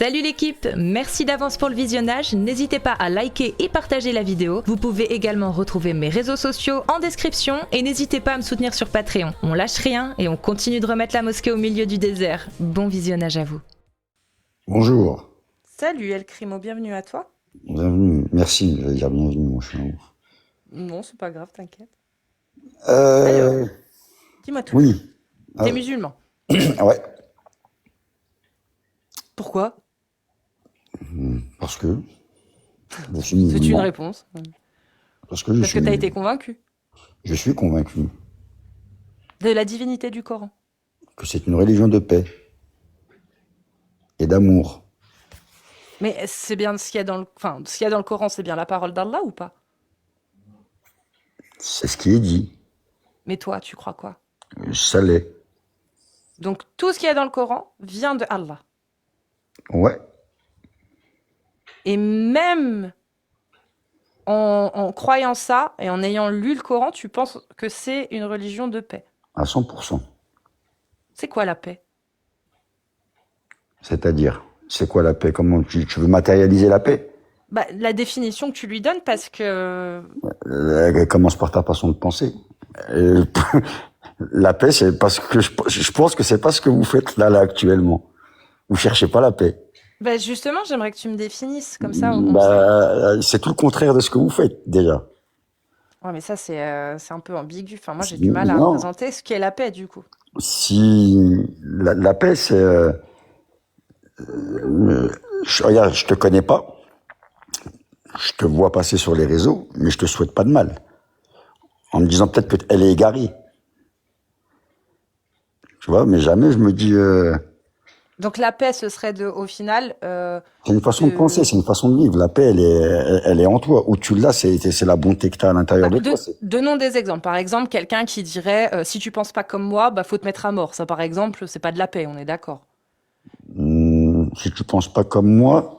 Salut l'équipe, merci d'avance pour le visionnage, n'hésitez pas à liker et partager la vidéo. Vous pouvez également retrouver mes réseaux sociaux en description et n'hésitez pas à me soutenir sur Patreon. On lâche rien et on continue de remettre la mosquée au milieu du désert. Bon visionnage à vous. Bonjour. Salut El Crimo, bienvenue à toi. Bienvenue. Merci, je vais dire bienvenue, mon chien. Non, c'est pas grave, t'inquiète. Alors, dis-moi tout. Oui. T'es musulman. Ouais. Pourquoi? Parce que je suis musulman. C'est une réponse. Parce que je Parce que suis. t'as été convaincu Je suis convaincu de la divinité du Coran. que c'est une religion de paix et d'amour. Mais c'est bien ce qu'il y a dans le, ce qu'il y a dans le Coran, c'est bien la parole d'Allah ou pas? C'est ce qui est dit. Mais toi, tu crois quoi? Ça l'est. Donc tout ce qu'il y a dans le Coran vient de Allah. Ouais. Et même en croyant ça et en ayant lu le Coran, tu penses que c'est une religion de paix. À 100%. C'est quoi la paix? C'est-à-dire, c'est quoi la paix? Comment tu veux matérialiser la paix? Bah, la définition que tu lui donnes, parce que... Elle commence par ta façon de penser. La paix, c'est parce que je pense que c'est pas ce que vous faites là actuellement. Vous cherchez pas la paix. Bah justement, j'aimerais que tu me définisses, comme ça C'est tout le contraire de ce que vous faites, déjà. Ouais, mais ça, c'est un peu ambigu. Enfin, moi, j'ai du mal à Non. représenter ce qu'est la paix, du coup. Si la paix, c'est... regarde, je te connais pas. Je te vois passer sur les réseaux, mais je te souhaite pas de mal. En me disant peut-être qu'elle est égarée. Tu vois, mais jamais je me dis... Donc, la paix, ce serait au final... c'est une façon de penser, c'est une façon de vivre. La paix, elle est en toi. Où tu l'as, c'est la bonté que tu as à l'intérieur de toi. Donnons des exemples. Par exemple, quelqu'un qui dirait si tu penses pas comme moi, bah faut te mettre à mort. Ça, par exemple, c'est pas de la paix, on est d'accord. Si tu penses pas comme moi...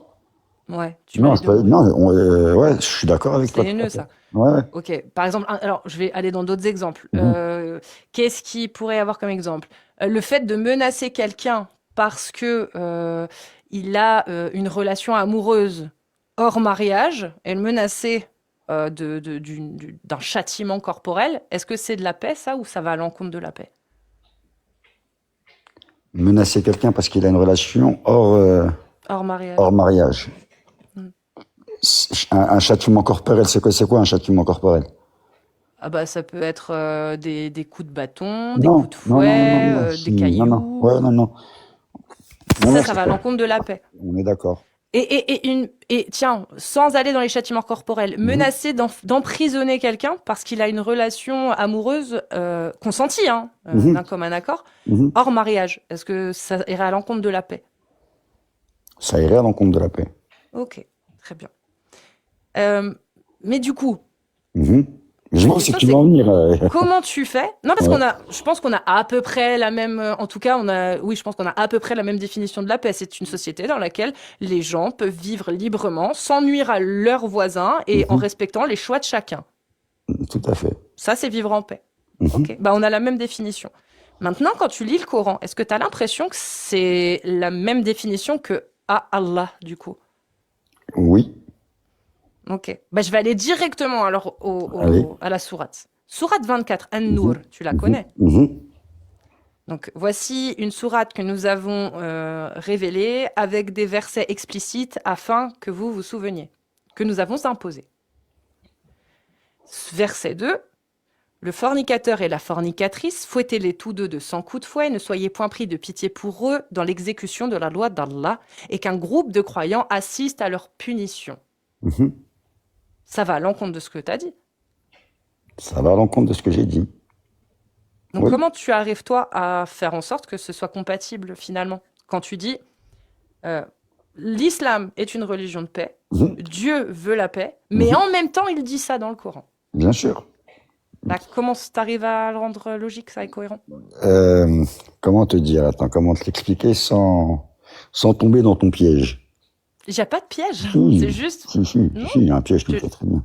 Ouais. Non, ouais, je suis d'accord avec toi. C'est haineux, ça. Ouais. Ok. Par exemple, alors, je vais aller dans d'autres exemples. Qu'est-ce qui pourrait avoir comme exemple? Le fait de menacer quelqu'un parce que il a une relation amoureuse hors mariage et le menacer d'un châtiment corporel, est-ce que c'est de la paix, ça, ou ça va à l'encontre de la paix? Menacer quelqu'un parce qu'il a une relation hors mariage. Un châtiment corporel, c'est quoi un châtiment corporel? Ah bah ça peut être des coups de bâton, des coups de fouet, des cailloux. Non. Ça va à l'encontre de la paix. On est d'accord. Et tiens, sans aller dans les châtiments corporels, menacer d'emprisonner quelqu'un parce qu'il a une relation amoureuse consentie, d'un commun accord, hors mariage, est-ce que ça irait à l'encontre de la paix? Ça irait à l'encontre de la paix. Ok, très bien. Mais du coup... Je vois ce que tu veux en venir. Comment tu fais? Non, parce je pense qu'on a à peu près la même, en tout cas, je pense qu'on a à peu près la même définition de la paix. C'est une société dans laquelle les gens peuvent vivre librement, sans nuire à leurs voisins et en respectant les choix de chacun. Tout à fait. Ça, c'est vivre en paix. Ok. Bah, on a la même définition. Maintenant, quand tu lis le Coran, est-ce que tu as l'impression que c'est la même définition que Allah, du coup? Oui. Ok. Bah, je vais aller directement alors à la sourate. Sourate 24, An-Nur, tu la connais? Donc, voici une sourate que nous avons révélée avec des versets explicites afin que vous vous souveniez, que nous avons imposés. Verset 2. Le fornicateur et la fornicatrice, fouettez-les tous deux de 100 coups de fouet, ne soyez point pris de pitié pour eux dans l'exécution de la loi d'Allah, et qu'un groupe de croyants assiste à leur punition. Ça va à l'encontre de ce que tu as dit. Ça va à l'encontre de ce que j'ai dit. Donc comment tu arrives, toi, à faire en sorte que ce soit compatible, finalement? Quand tu dis, l'islam est une religion de paix, Dieu veut la paix, mais en même temps, il dit ça dans le Coran. Bien sûr. Bah, comment tu arrives à le rendre logique, ça, et cohérent? Comment te dire? Attends, comment te l'expliquer sans tomber dans ton piège? Il n'y a pas de piège, c'est juste... Si, il y a un piège, tu le sais très bien.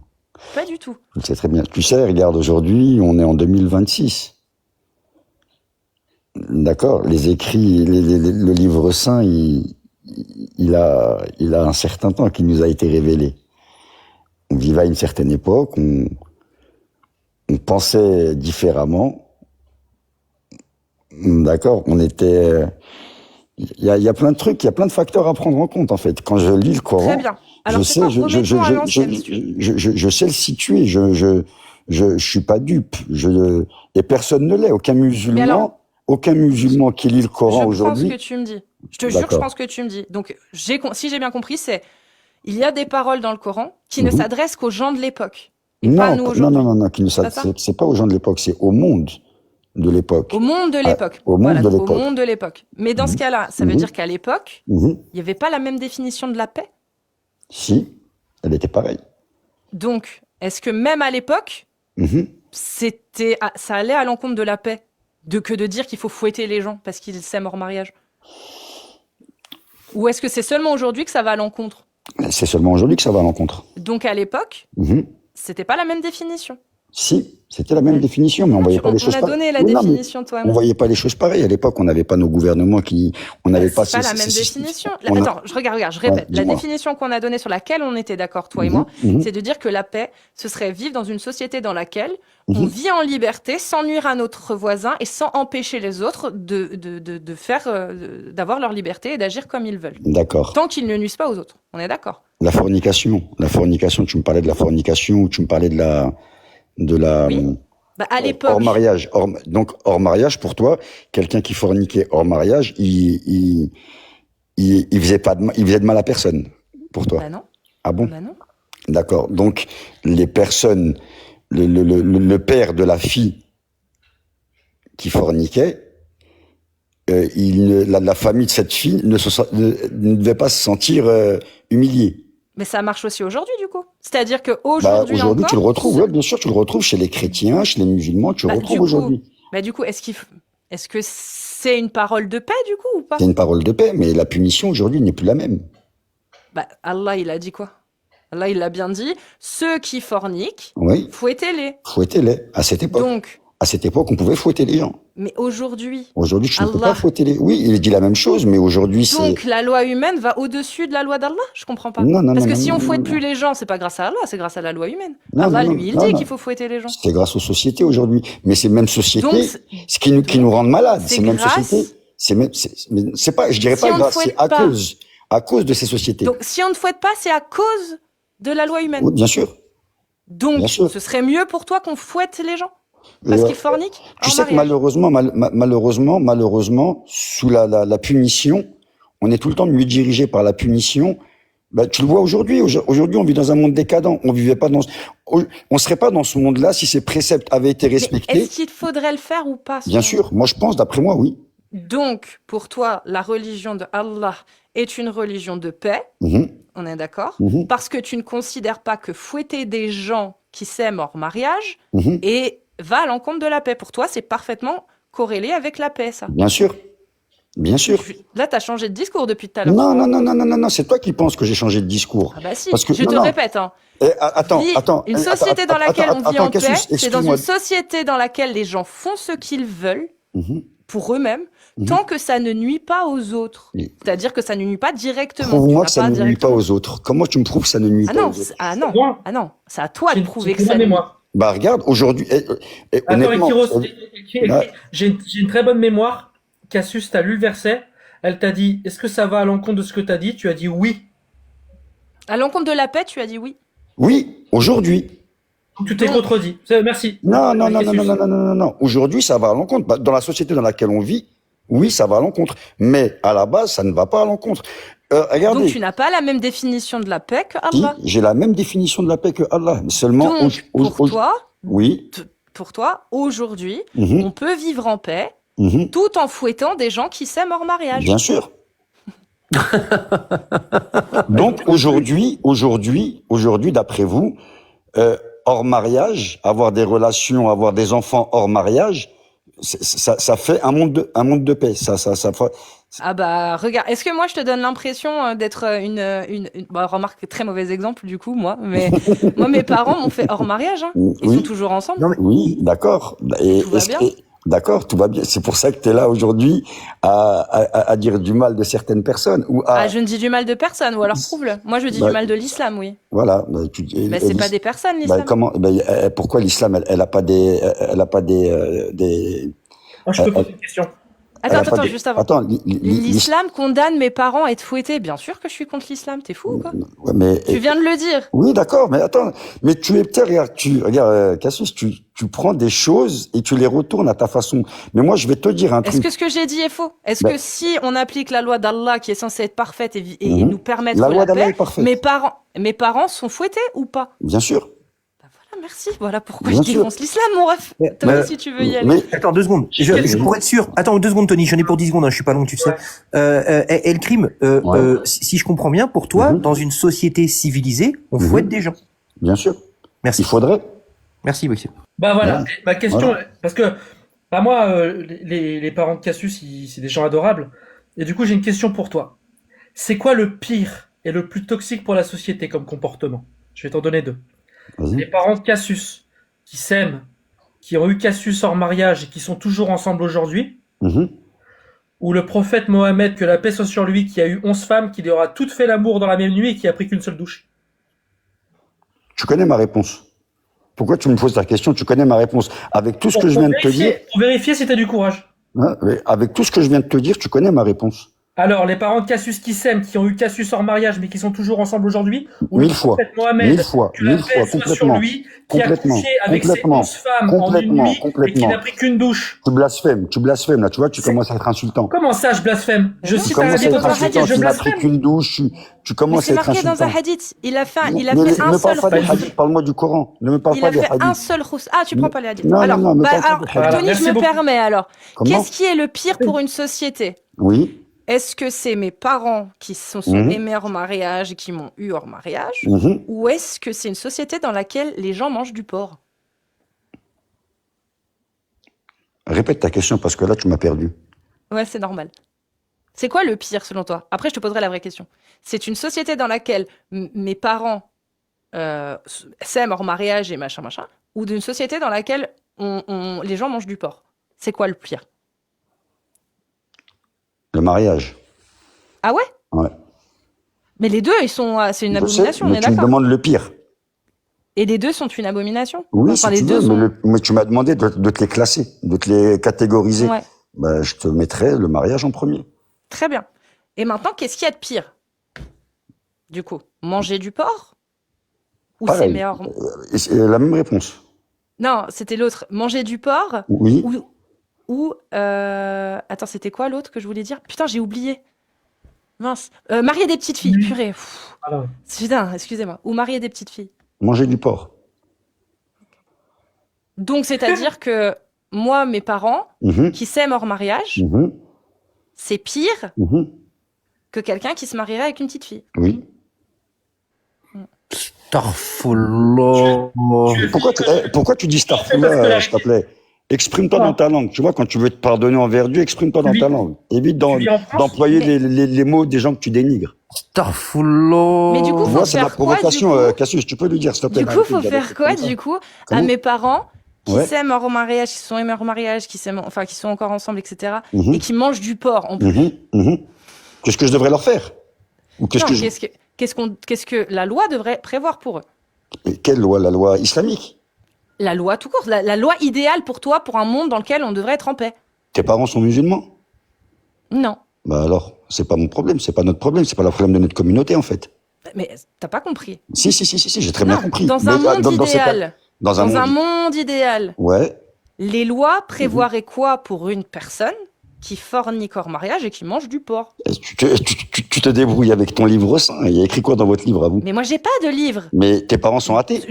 Pas du tout. Tu le sais très bien. Tu sais, regarde, aujourd'hui, on est en 2026. D'accord? Les écrits, le livre saint, il il a un certain temps qui nous a été révélé. On vivait à une certaine époque, on pensait différemment. D'accord, on était... Il y a plein de trucs, il y a plein de facteurs à prendre en compte, en fait. Quand je lis le Coran, Très bien. Alors, je sais le situer, je suis pas dupe, et personne ne l'est, aucun musulman qui lit le Coran aujourd'hui. Je pense ce que tu me dis. Je te jure que je pense ce que tu me dis. Donc, si j'ai bien compris, il y a des paroles dans le Coran qui ne s'adressent qu'aux gens de l'époque. Et pas à nous aujourd'hui. Non, c'est pas aux gens de l'époque, c'est au monde de l'époque. Au monde de l'époque. Au monde de l'époque. Au monde de l'époque. Mais dans ce cas-là, ça veut dire qu'à l'époque, il n'y avait pas la même définition de la paix? Si, elle était pareille. Donc, est-ce que même à l'époque, ça allait à l'encontre de la paix que de dire qu'il faut fouetter les gens parce qu'ils s'aiment hors mariage? Ou est-ce que c'est seulement aujourd'hui que ça va à l'encontre? C'est seulement aujourd'hui que ça va à l'encontre. Donc à l'époque, c'était pas la même définition. Si, c'était la même définition, mais on voyait pas les choses pareilles. On a donné la définition, toi et moi. On voyait pas les choses pareilles. À l'époque, on n'avait pas nos gouvernements on n'avait pas... C'est pas la même définition. Attends, je répète. La définition qu'on a donnée sur laquelle on était d'accord, toi et moi, c'est de dire que la paix, ce serait vivre dans une société dans laquelle on vit en liberté, sans nuire à notre voisin et sans empêcher les autres d'avoir leur liberté et d'agir comme ils veulent. D'accord. Tant qu'ils ne nuisent pas aux autres. On est d'accord. La fornication, tu me parlais de la fornication ou tu me parlais de la... Oui. À l'époque. Hors mariage. Hors mariage, pour toi, quelqu'un qui forniquait hors mariage, il faisait de mal à personne, pour toi. Bah non. Ah bon? Bah non. D'accord. Donc, les personnes, le père de la fille qui forniquait, la famille de cette fille ne devait pas se sentir humiliée. Mais ça marche aussi aujourd'hui, du coup. C'est-à-dire qu'aujourd'hui aujourd'hui, encore... tu le retrouves, bien sûr, tu le retrouves chez les chrétiens, chez les musulmans, tu le retrouves aujourd'hui. Du coup, est-ce que c'est une parole de paix, du coup, ou pas? C'est une parole de paix, mais la punition, aujourd'hui, n'est plus la même. Allah, il a dit quoi? Allah, il l'a bien dit. Ceux qui forniquent, fouettez-les. Fouettez-les, à cette époque. Donc, à cette époque, on pouvait fouetter les gens. Mais aujourd'hui... Aujourd'hui, tu ne peux pas fouetter les... Oui, il dit la même chose, mais aujourd'hui, c'est... Donc, la loi humaine va au-dessus de la loi d'Allah? Je comprends pas. Parce que si on fouette plus les gens, c'est pas grâce à Allah, c'est grâce à la loi humaine. Allah, lui, il dit qu'il faut fouetter les gens. C'est grâce aux sociétés aujourd'hui. Mais ces mêmes sociétés, qui nous rendent malades, ces mêmes sociétés... C'est pas, je dirais pas grâce, c'est à cause de ces sociétés. Donc, si on ne fouette pas, c'est à cause de la loi humaine? Oui, bien sûr. Donc, ce serait mieux pour toi qu'on fouette les gens? Parce qu'ils forniquent? Tu sais que malheureusement, sous la punition, on est tout le temps mieux dirigé par la punition. Tu le vois aujourd'hui. Aujourd'hui, on vit dans un monde décadent. On serait pas dans ce monde-là si ces préceptes avaient été respectés. Mais est-ce qu'il faudrait le faire ou pas? Bien sûr. Moi, je pense, d'après moi, oui. Donc, pour toi, la religion de Allah est une religion de paix. On est d'accord? Parce que tu ne considères pas que fouetter des gens qui s'aiment hors mariage va à l'encontre de la paix. Pour toi, c'est parfaitement corrélé avec la paix, ça. Bien sûr. Bien sûr. Là, tu as changé de discours depuis tout à l'heure. Non, c'est toi qui penses que j'ai changé de discours. Ah bah si, je te répète. Hein. Attends. Une société dans laquelle on vit en paix, c'est dans une société dans laquelle les gens font ce qu'ils veulent pour eux-mêmes, tant que ça ne nuit pas aux autres. C'est-à-dire que ça ne nuit pas directement. Prouve-moi que ça ne nuit pas aux autres. Comment tu me prouves que ça ne nuit pas aux autres? Ah non, c'est à toi de prouver que ça nuit. Regarde, aujourd'hui... Attends, Kiros, j'ai une très bonne mémoire. Cassius, t'as lu le verset. Elle t'a dit, est-ce que ça va à l'encontre de ce que t'as dit? Tu as dit oui. À l'encontre de la paix, tu as dit oui. Oui, aujourd'hui. Tu t'es contredit. Merci. Non. Aujourd'hui, ça va à l'encontre. Dans la société dans laquelle on vit, oui, ça va à l'encontre. Mais à la base, ça ne va pas à l'encontre. Regardez. Donc tu n'as pas la même définition de la paix que Allah. Si, j'ai la même définition de la paix que Allah. Seulement, pour toi, aujourd'hui, on peut vivre en paix tout en fouettant des gens qui s'aiment hors mariage. Bien sûr. Donc aujourd'hui, d'après vous, hors mariage, avoir des relations, avoir des enfants hors mariage, ça fait un monde de paix. Ah bah regarde, est-ce que moi je te donne l'impression d'être une remarque, très mauvais exemple du coup moi, mais moi mes parents m'ont fait hors mariage, ils sont toujours ensemble. Oui, d'accord. Tout va bien. D'accord, tout va bien. C'est pour ça que tu es là aujourd'hui à dire du mal de certaines personnes. Je ne dis du mal de personne, ou alors prouve-le. Moi, je dis du mal de l'islam, oui. Voilà. Mais c'est pas des personnes, l'islam. Pourquoi l'islam, elle a pas des... Moi, je peux poser une question. Attends, juste avant. L'islam condamne mes parents à être fouettés. Bien sûr que je suis contre l'islam. T'es fou ou quoi? Ouais, mais, tu viens de le dire. Oui, d'accord, mais attends. Mais regarde, Cassius, tu prends des choses et tu les retournes à ta façon. Mais moi, je vais te dire un truc. Est-ce que ce que j'ai dit est faux? Est-ce que si on applique la loi d'Allah qui est censée être parfaite et nous permettre la paix, mes parents sont fouettés ou pas? Bien sûr. Merci. Voilà pourquoi je défonce l'islam, mon ref. Toi aussi, tu veux y aller. Mais attends 2 secondes. Pour être sûr. Attends 2 secondes, Tony. J'en ai pour 10 secondes. Hein, je suis pas long, tu sais. Et le crime. Si je comprends bien, pour toi, dans une société civilisée, on fouette des gens. Bien sûr. Merci. Il faudrait. Merci, monsieur. Bah voilà. Ma question, parce que moi, les parents de Cassius, c'est des gens adorables. Et du coup, j'ai une question pour toi. C'est quoi le pire et le plus toxique pour la société comme comportement? Je vais t'en donner 2. Les parents de Cassius, qui s'aiment, qui ont eu Cassius hors mariage et qui sont toujours ensemble aujourd'hui, ou le prophète Mohammed, que la paix soit sur lui, qui a eu 11 femmes, qui lui aura toutes fait l'amour dans la même nuit et qui a pris qu'une seule douche. Tu connais ma réponse. Pourquoi tu me poses ta question? Tu connais ma réponse. Avec tout ce que je viens de te dire... Pour vérifier si tu as du courage. Avec tout ce que je viens de te dire, tu connais ma réponse. Alors, les parents de Cassius qui s'aiment, qui ont eu Cassius hors mariage, mais qui sont toujours ensemble aujourd'hui, ou le prophète Mohammed, que la paix soit sur lui, qui a couché avec ses 11 femmes en une nuit et qui n'a pris qu'une douche. Tu blasphèmes, là, tu vois, tu commences à être insultant. Comment ça, je blasphème? Je cite un hadith dans un hadith, je blasphème. Tu n'as blasphème. pris qu'une douche, tu commences à être insultant. C'est marqué dans un hadith. Il a fait un Ne seul parle pas des hadiths, parle-moi du Coran. Ne me parle pas des hadiths. Il a fait un seul khous. Ah, tu prends pas les hadiths. Non, alors, alors, Tony, je me permets alors. Comment Qu'est-ce qui est le pire pour une société? Oui. Est-ce que c'est mes parents qui se sont aimés hors mariage et qui m'ont eu hors mariage? Ou est-ce que c'est une société dans laquelle les gens mangent du porc? Répète ta question parce que là, tu m'as perdu. Ouais, c'est normal. C'est quoi le pire selon toi? Après, je te poserai la vraie question. C'est une société dans laquelle mes parents s'aiment hors mariage et machin, ou d'une société dans laquelle les gens mangent du porc? C'est quoi le pire? Le mariage. Ah ouais? Ouais. Mais les deux, c'est une abomination, on est d'accord. Tu me demandes le pire. Et les deux sont une abomination? Oui, enfin, si tu veux, mais tu m'as demandé de te les classer, de te les catégoriser. Ouais. Bah, je te mettrais le mariage en premier. Très bien. Et maintenant, qu'est-ce qu'il y a de pire? Du coup, manger du porc? Ou s'aimer hors... C'est la même réponse. Non, c'était l'autre. Manger du porc? Oui. Attends, c'était quoi l'autre que je voulais dire? Putain, j'ai oublié. Mince. Marier des petites filles, purée. Putain, excusez-moi. Ou marier des petites filles. Manger du porc. Donc, c'est-à-dire que moi, mes parents, qui s'aiment hors mariage, c'est pire que quelqu'un qui se marierait avec une petite fille. Oui. Starfullah. Pourquoi tu dis Starfullah, s'il te plaît? Exprime-toi dans ta langue. Tu vois, quand tu veux te pardonner envers Dieu, exprime-toi dans ta langue. Évite d'employer les mots des gens que tu dénigres. Starfullah. Mais du coup, faut c'est ma provocation, Cassius. Tu peux lui dire, s'il te plaît. Du coup, faut faire quoi, du coup, à mes parents qui s'aiment hors mariage, qui se sont aimés hors mariage, qui sont encore ensemble, etc., et qui mangent du porc en plus. Qu'est-ce que je devrais leur faire? Ou qu'est-ce que la loi devrait prévoir pour eux? Et quelle loi? La loi islamique? La loi tout court, la loi idéale pour toi, pour un monde dans lequel on devrait être en paix. Tes parents sont musulmans? Non. Bah alors, c'est pas mon problème, c'est pas notre problème, c'est pas le problème de notre communauté en fait. Mais t'as pas compris. Si, j'ai très bien compris. Dans un monde idéal. Ouais. Les lois prévoiraient quoi pour une personne qui fornique hors mariage et qui mange du porc? Tu te débrouilles avec ton livre saint. Il y a écrit quoi dans votre livre à vous? Mais moi j'ai pas de livre. Mais tes parents sont athées.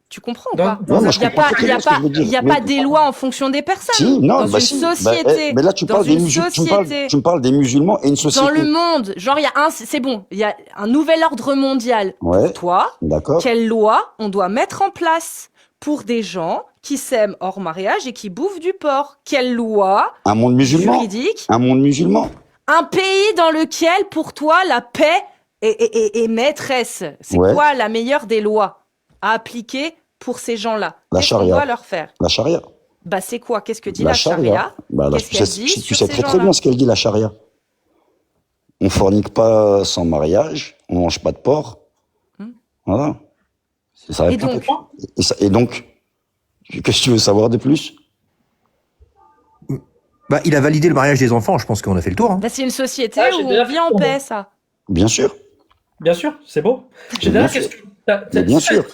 Tu comprends ou pas? Il n'y a pas des lois en fonction des personnes. Si, non, dans une société. Mais là, tu parles tu me parles des musulmans et une société. Dans le monde, genre, c'est bon, il y a un nouvel ordre mondial. Ouais. Pour toi, d'accord. Quelle loi on doit mettre en place pour des gens qui s'aiment hors mariage et qui bouffent du porc? Quelle loi? Un monde musulman. Juridique. Un monde musulman. Un pays dans lequel, pour toi, la paix est maîtresse. C'est quoi la meilleure des lois à appliquer pour ces gens-là? La charia. Qu'est-ce qu'on doit leur faire? La charia. Bah c'est quoi? Qu'est-ce que dit la charia? Qu'est-ce qu'elle dit tu sur sais ces très gens-là? bien ce qu'elle dit, la charia. On fornique pas sans mariage, on mange pas de porc. Voilà. C'est ça. Et donc, Et donc, qu'est-ce que tu veux savoir de plus? Bah, il a validé le mariage des enfants, je pense qu'on a fait le tour. Hein. bah, c'est une société Ah, où j'ai on déjà vit en fait le paix, tour. ça. Bien sûr. Bien sûr, c'est beau. J'ai Bien d'ailleurs sûr. question. Mais bien sûr.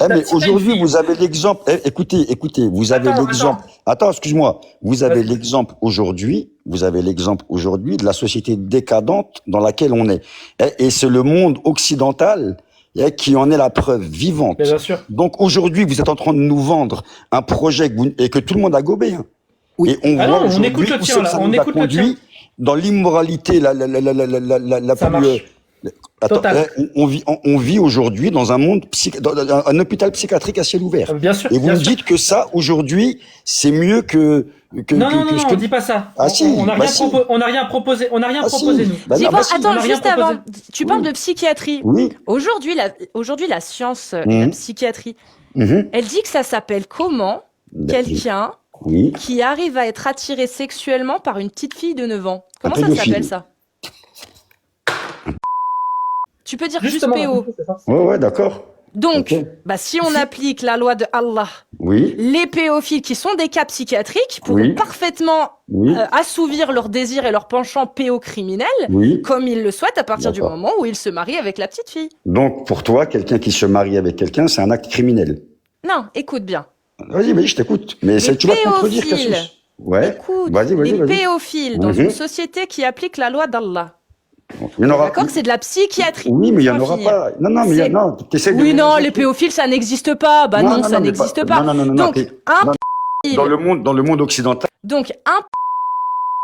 Mais aujourd'hui, vous avez l'exemple. Écoutez, vous avez l'exemple. Attends, excuse-moi. Vous avez l'exemple aujourd'hui. Vous avez l'exemple aujourd'hui de la société décadente dans laquelle on est. Et c'est le monde occidental qui en est la preuve vivante. Bien sûr. Donc aujourd'hui, vous êtes en train de nous vendre un projet et que tout le monde a gobé. Hein. Oui. Et on voit non, on aujourd'hui écoute le où tien, c'est que là. ça On nous a écoute le tien. conduit dans l'immoralité la Ça plus. marche. Attends, Total. on vit aujourd'hui dans un monde dans un hôpital psychiatrique à ciel ouvert. Bien sûr. Et vous bien me sûr. dites que ça aujourd'hui, c'est mieux que Non, ce on que dit pas ça. Ah, si, On n'a bah rien, si. on n'a rien proposé. On n'a rien Ah, proposé si. nous. Bah, non, Dis-moi, bah, si. on attends, a rien juste avant, proposé. tu parles Oui. de psychiatrie. Oui. Aujourd'hui, la science et la psychiatrie, elle dit que ça s'appelle comment quelqu'un Oui. qui arrive à être attiré sexuellement par une petite fille de 9 ans. Comment ça pédophile. s'appelle ça? Tu peux dire Justement. juste PO. c'est ça. Ouais, d'accord. Donc, Ok. bah, si on applique la loi de Allah, Oui. les pédophiles qui sont des cas psychiatriques pourront Oui. parfaitement Oui. assouvir leurs désirs et leurs penchants pédocriminels Oui. comme ils le souhaitent à partir du D'accord. moment où ils se marient avec la petite fille. Donc, pour toi, quelqu'un qui se marie avec quelqu'un, c'est un acte criminel. Non, écoute bien. Vas-y, je t'écoute. Mais Les tu vas te contredire, pédophiles. Cassius. Ouais. Écoute, Vas-y. les pédophiles dans Mhm. une société qui applique la loi d'Allah. Il y en aura. D'accord, que c'est de la psychiatrie. Oui, mais il y en Laisse-moi aura finir. pas. Non, mais C'est- non, t'essaies de Oui, non, mélanger les tout. pédophiles, ça n'existe pas. Bah non, ça mais n'existe pas. Non. Donc, un non, pédophile. dans le monde occidental. Donc,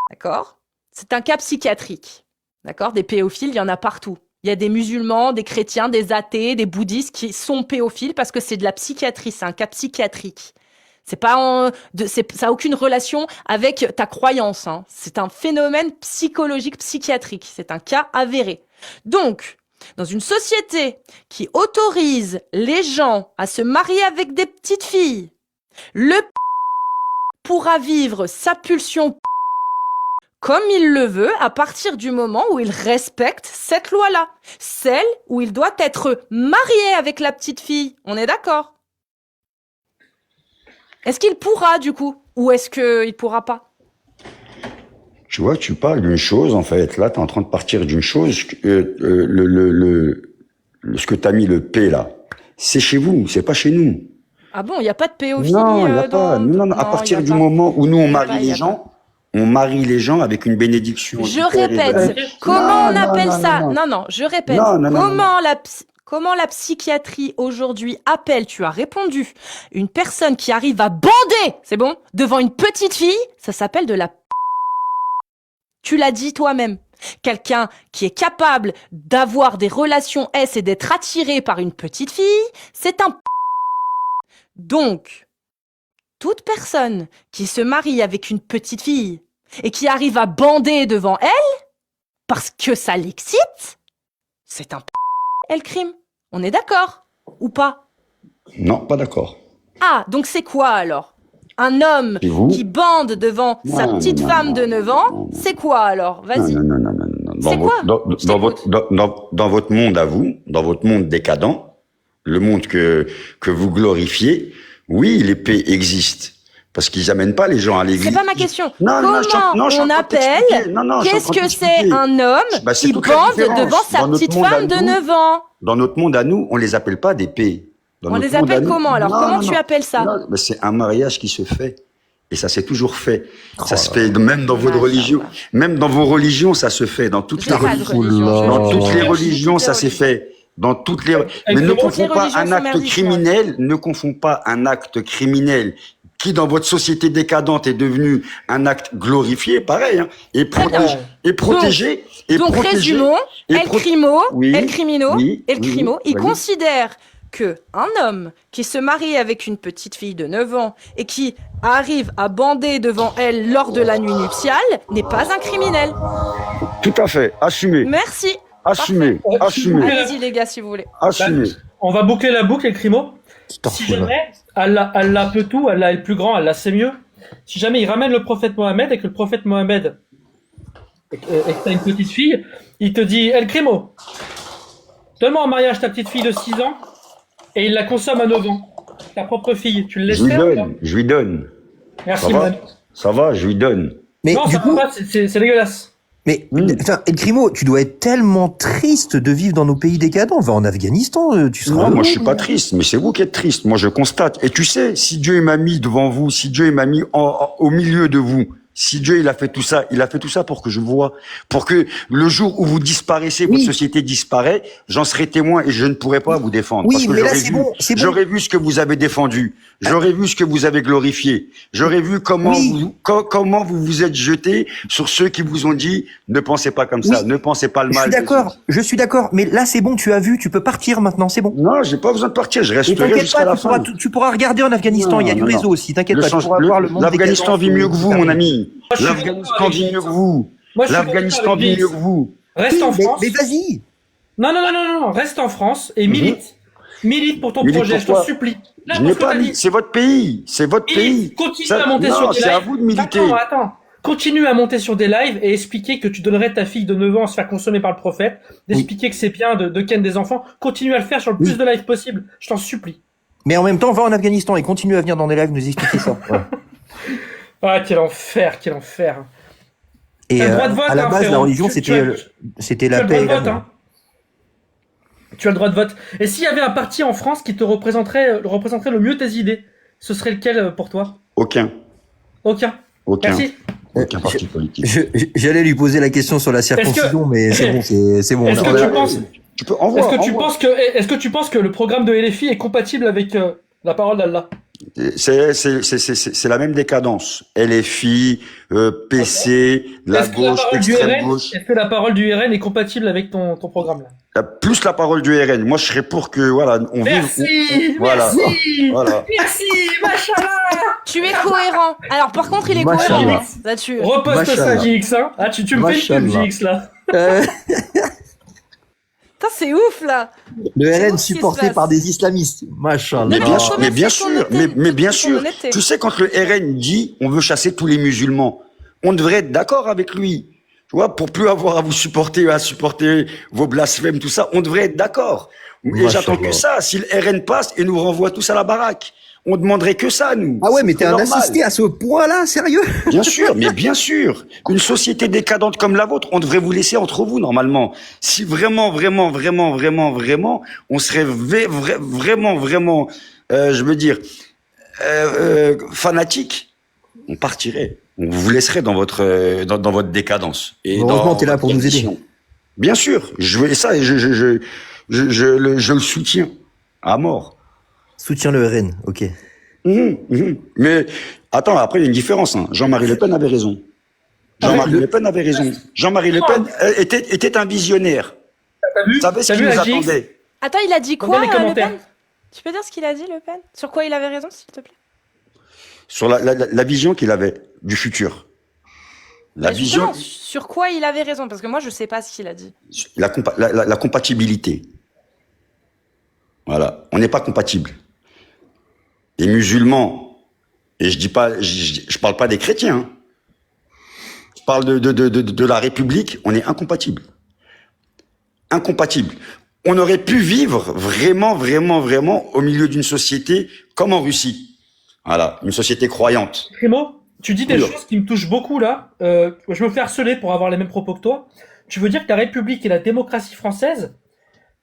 d'accord, c'est un cas psychiatrique. D'accord, des pédophiles, il y en a partout. Il y a des musulmans, des chrétiens, des athées, des bouddhistes qui sont pédophiles parce que c'est de la psychiatrie, c'est un cas psychiatrique. C'est pas ça a aucune relation avec ta croyance, hein. C'est un phénomène psychologique, psychiatrique. C'est un cas avéré. Donc, dans une société qui autorise les gens à se marier avec des petites filles, le pourra vivre sa pulsion comme il le veut à partir du moment où il respecte cette loi-là. Celle où il doit être marié avec la petite fille. On est d'accord? Est-ce qu'il pourra du coup? Ou est-ce qu'il pourra pas? Tu vois, tu parles d'une chose, en fait. Là, tu es en train de partir d'une chose. Ce que tu as mis, le P, là, c'est chez vous, c'est pas chez nous. Ah bon, il n'y a pas de pédophilie Non, il n'y a pas. Non, à partir du moment où nous, on marie les gens, on marie les gens avec une bénédiction. Je du Père et de la répète, Mère. comment on Non, appelle non, ça? non. Non, je répète. Non, non, non, Comment la psychiatrie aujourd'hui appelle, tu as répondu, une personne qui arrive à bander, c'est bon, devant une petite fille, ça s'appelle de la... Tu l'as dit toi-même. Quelqu'un qui est capable d'avoir des relations S et d'être attiré par une petite fille, c'est un... Donc, toute personne qui se marie avec une petite fille et qui arrive à bander devant elle, parce que ça l'excite, c'est un le crime. On est d'accord? Ou pas? Non, pas d'accord. Ah, donc c'est quoi alors? Un homme Et vous? qui bande devant sa Non, petite non, femme non, de 9 non, ans, non. c'est quoi alors? Vas-y. Non. C'est quoi? Je t'écoute. Dans votre monde à vous, dans votre monde décadent, le monde que vous glorifiez, oui, les paix existent. Parce qu'ils amènent pas les gens à l'église. C'est pas ma question. Non, Comment je suis en train on de appelle? t'expliquer. Non, je suis en Qu'est-ce train de que c'est t'expliquer. un homme Bah, c'est qui toute la bande différence. devant sa Dans notre petite monde à femme de nous, 9 ans? Dans notre monde à nous, on les appelle pas des paix. On les appelle comment alors? Comment tu appelles ça? Non, mais c'est un mariage qui se fait. Et ça s'est toujours fait. Ça se fait même dans votre religion. Même dans vos religions, ça se fait. Dans toutes J'ai les pas de religions. religion. Dans toutes les Je- religions, ça s'est fait. Dans toutes les. Mais ne Toutes les confond pas religions un sont acte merdiques, criminel. Ne confond pas un acte criminel qui, dans votre société décadente, est devenu un acte glorifié, pareil, hein, et protégé, et protégé, et Donc protégé. résumons, et El Crimo, Oui, El Crimino, oui, El oui, Crimo, il oui. considère que un homme qui se marie avec une petite fille de 9 ans et qui arrive à bander devant elle lors de la nuit nuptiale n'est pas un criminel. Tout à fait. Assumé. Merci. Assumé. Parfait. Assumé. Allez-y les gars si vous voulez. Assumé. On va boucler la boucle, El Crimo. Si jamais Allah peut tout, Allah est le plus grand, Allah c'est mieux. Si jamais il ramène le prophète Mohammed et que le prophète Mohammed et que t'as une petite fille, il te dit El Crimo, donne-moi en mariage ta petite fille de 6 ans et il la consomme à 9 ans. Ta propre fille, tu le laisses faire? Je lui donne. Merci, Ça va, madame. ça va, je lui donne. Mais Non, du ça coup, va pas, c'est dégueulasse. mais enfin, El Crimo, tu dois être tellement triste de vivre dans nos pays décadents. Va en Afghanistan, tu seras. Non, moi je suis pas triste, mais c'est vous qui êtes triste. Moi je constate. Et tu sais, si Dieu il m'a mis devant vous, si Dieu il m'a mis au milieu de vous, si Dieu il a fait tout ça pour que je vois, pour que le jour où vous disparaissez, votre société disparaît, j'en serai témoin et je ne pourrai pas vous défendre. Oui, parce que mais là, c'est bon. J'aurais vu ce que vous avez défendu, j'aurais vu ce que vous avez glorifié, j'aurais vu comment comment vous vous êtes jeté sur ceux qui vous ont dit ne pensez pas comme ça, ne pensez pas le mal. Je suis d'accord, mais là c'est bon, tu as vu, tu peux partir maintenant, c'est bon. Non, j'ai pas besoin de partir, je Et resterai t'inquiète jusqu'à pas, la fin. tu pourras regarder en Afghanistan, il y a du réseau aussi, t'inquiète pas, tu pourras voir le monde. L'Afghanistan vit mieux que vous, mon ami. je suis L'Afghanistan vit mieux que vous. Moi, je suis L'Afghanistan vit mieux que vous. Reste en France. Mais vas-y. Non, reste en France et milite. Milite pour ton Milite projet, je pourquoi t'en supplie. Là, Je n'ai parce que pas t'as mis, dit, c'est votre pays, c'est votre pays. milite, continue Ça- à monter non, sur des c'est lives. à vous de militer. Attends. Continue à monter sur des lives et expliquer que tu donnerais ta fille de 9 ans à se faire consommer par le prophète, d'expliquer que c'est bien de ken des enfants. Continue à le faire sur le plus de lives possible. Je t'en supplie. Mais en même temps, va en Afghanistan et continue à venir dans des lives nous expliquer ça. Ouais. Ah, quel enfer, quel enfer. Et T'as le droit de vote, à la hein, base, frérot. la religion, Tu c'était as la le paix. droit et de vote, l'amour. hein. Tu as le droit de vote. Et s'il y avait un parti en France qui te représenterait le mieux tes idées, ce serait lequel pour toi? Aucun. Aucun. Merci. Aucun parti politique. J'allais lui poser la question sur la circoncision, mais c'est bon, c'est bon. Est-ce que tu penses, Tu peux envoyer. est-ce que tu penses que le programme de LFI est compatible avec la parole d'Allah? C'est la même décadence. LFI, PC, la gauche, extrême gauche. Est-ce que la parole du RN est compatible avec ton programme là? Plus la parole du RN. Moi, je serais pour que, voilà, on vive. Merci, Voilà. merci, machallah. Tu es cohérent. Alors, par contre, il est Machallah. cohérent là-dessus. Reposte ça, Machallah. JX, hein. Ah, tu me fais une pub, Machallah. JX, là. Putain, c'est ouf là. Le C'est RN bon ce qui se supporté passe. par des islamistes. Machallah. Mais bien sûr, mais bien Merci pour sûr, l'honnêteté. mais bien Merci pour sûr. l'honnêteté. Tu sais, quand le RN dit on veut chasser tous les musulmans, on devrait être d'accord avec lui. Tu vois, pour plus avoir à vous supporter, à supporter vos blasphèmes, tout ça, on devrait être d'accord. Et Machallah. j'attends que ça. Si le RN passe et nous renvoie tous à la baraque, on demanderait que ça, nous. Ah ouais, mais t'es C'est un normal. assisté à ce point-là, sérieux? Bien sûr, mais bien sûr. Une société décadente comme la vôtre, on devrait vous laisser entre vous, normalement. Si vraiment, on serait vraiment, je veux dire, fanatique, on partirait. On vous laisserait dans votre, dans votre décadence. Et Heureusement, dans t'es là votre pour nous aider. perdition. Bien sûr. Je veux ça et je le soutiens à mort. Soutiens le RN, ok. Mais attends, après il y a une différence. Hein. Jean-Marie Le Pen avait raison. Jean-Marie Le Pen avait raison. Jean-Marie LePen était un visionnaire. T'as vu? Il savait ce T'as qui vu nous la JX? attendait. Attends, il a dit Dans quoi, les Le commentaires. Pen? Tu peux dire ce qu'il a dit, Le Pen? Sur quoi il avait raison, s'il te plaît? Sur la vision qu'il avait du futur. La Mais vision, justement, sur quoi il avait raison? Parce que moi, je sais pas ce qu'il a dit. la compatibilité. Voilà, on n'est pas compatible. Les musulmans, et je parle pas des chrétiens, hein. Je parle de la République, on est incompatible. Incompatible. On aurait pu vivre vraiment au milieu d'une société comme en Russie. Voilà, une société croyante. Primo, tu dis des Oui. choses qui me touchent beaucoup là. Je me fais harceler pour avoir les mêmes propos que toi. Tu veux dire que la République et la démocratie française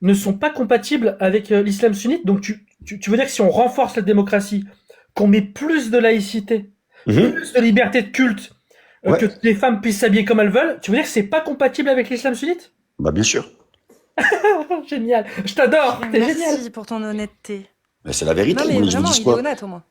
ne sont pas compatibles avec l'islam sunnite? Donc tu veux dire que si on renforce la démocratie, qu'on met plus de laïcité, plus de liberté de culte, Ouais. que les femmes puissent s'habiller comme elles veulent, tu veux dire que c'est pas compatible avec l'islam sunnite? Bah bien sûr. Génial, je t'adore, t'es génial. Merci pour ton honnêteté. Mais c'est la vérité. Non, mais Vous voulez que je vous vraiment, dise il est quoi? honnête au moins.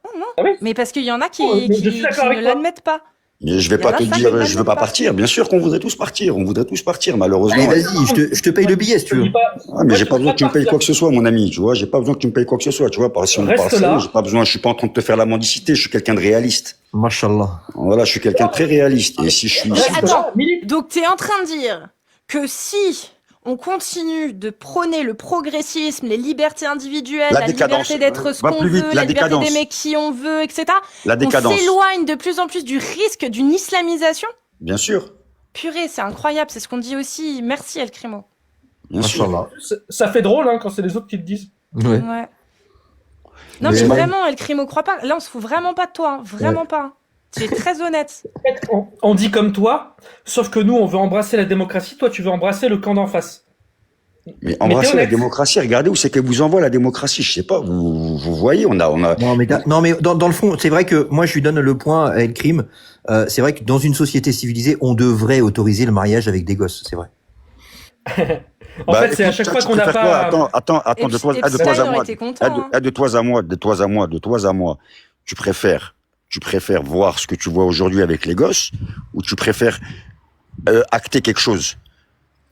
Non, non. Ah oui. Mais parce qu'il y en a qui, Oh, mais je suis d'accord avec ne toi. l'admettent pas. Mais je vais Il y pas en a te ça, dire, mais je veux pas pas. partir. Bien sûr qu'on voudrait tous partir. On voudrait tous partir, malheureusement. Allez, vas-y, je te paye le billet si tu Je veux. dis pas- Ah, mais Moi, j'ai je pas veux besoin que tu me payes partir. quoi que ce soit, mon ami. Tu vois, j'ai pas besoin que tu me payes quoi que ce soit. Tu vois, si on Reste parle là. sérieux, j'ai pas besoin. Je suis pas en train de te faire la mendicité. Je suis quelqu'un de réaliste. Machallah. Voilà, je suis quelqu'un de très réaliste. Et si je suis Mais ici, attends, Milite. donc t'es en train de dire que si on continue de prôner le progressisme, les libertés individuelles, La la décadence. liberté d'être ce Va qu'on plus vite, veut, la la liberté décadence. d'aimer qui on veut, etc. La On décadence. s'éloigne de plus en plus du risque d'une islamisation. Bien sûr. Purée, c'est incroyable, c'est ce qu'on dit aussi. Merci El Crimo. Bien sûr. Machallah. Ça fait drôle hein, quand c'est les autres qui le disent. Ouais. Ouais. Non, Mais mais moi- vraiment, El Crimo, crois pas. Là, on se fout vraiment pas de toi, hein. Vraiment pas. Tu es très honnête. On dit comme toi, sauf que nous, on veut embrasser la démocratie, toi, tu veux embrasser le camp d'en face. Mais embrasser t'es la honnête. démocratie, regardez où c'est qu'elle vous envoie la démocratie. Je sais pas, vous voyez, on a. Non mais dans le fond, c'est vrai que moi je lui donne le point à El Crime. C'est vrai que dans une société civilisée, on devrait autoriser le mariage avec des gosses, c'est vrai. En fait, c'est à chaque fois qu'on n'a pas... Attends, Et de toi puis, à Epstein moi. aurait été content, hein. De toi à moi. Tu préfères voir ce que tu vois aujourd'hui avec les gosses, ou tu préfères acter quelque chose,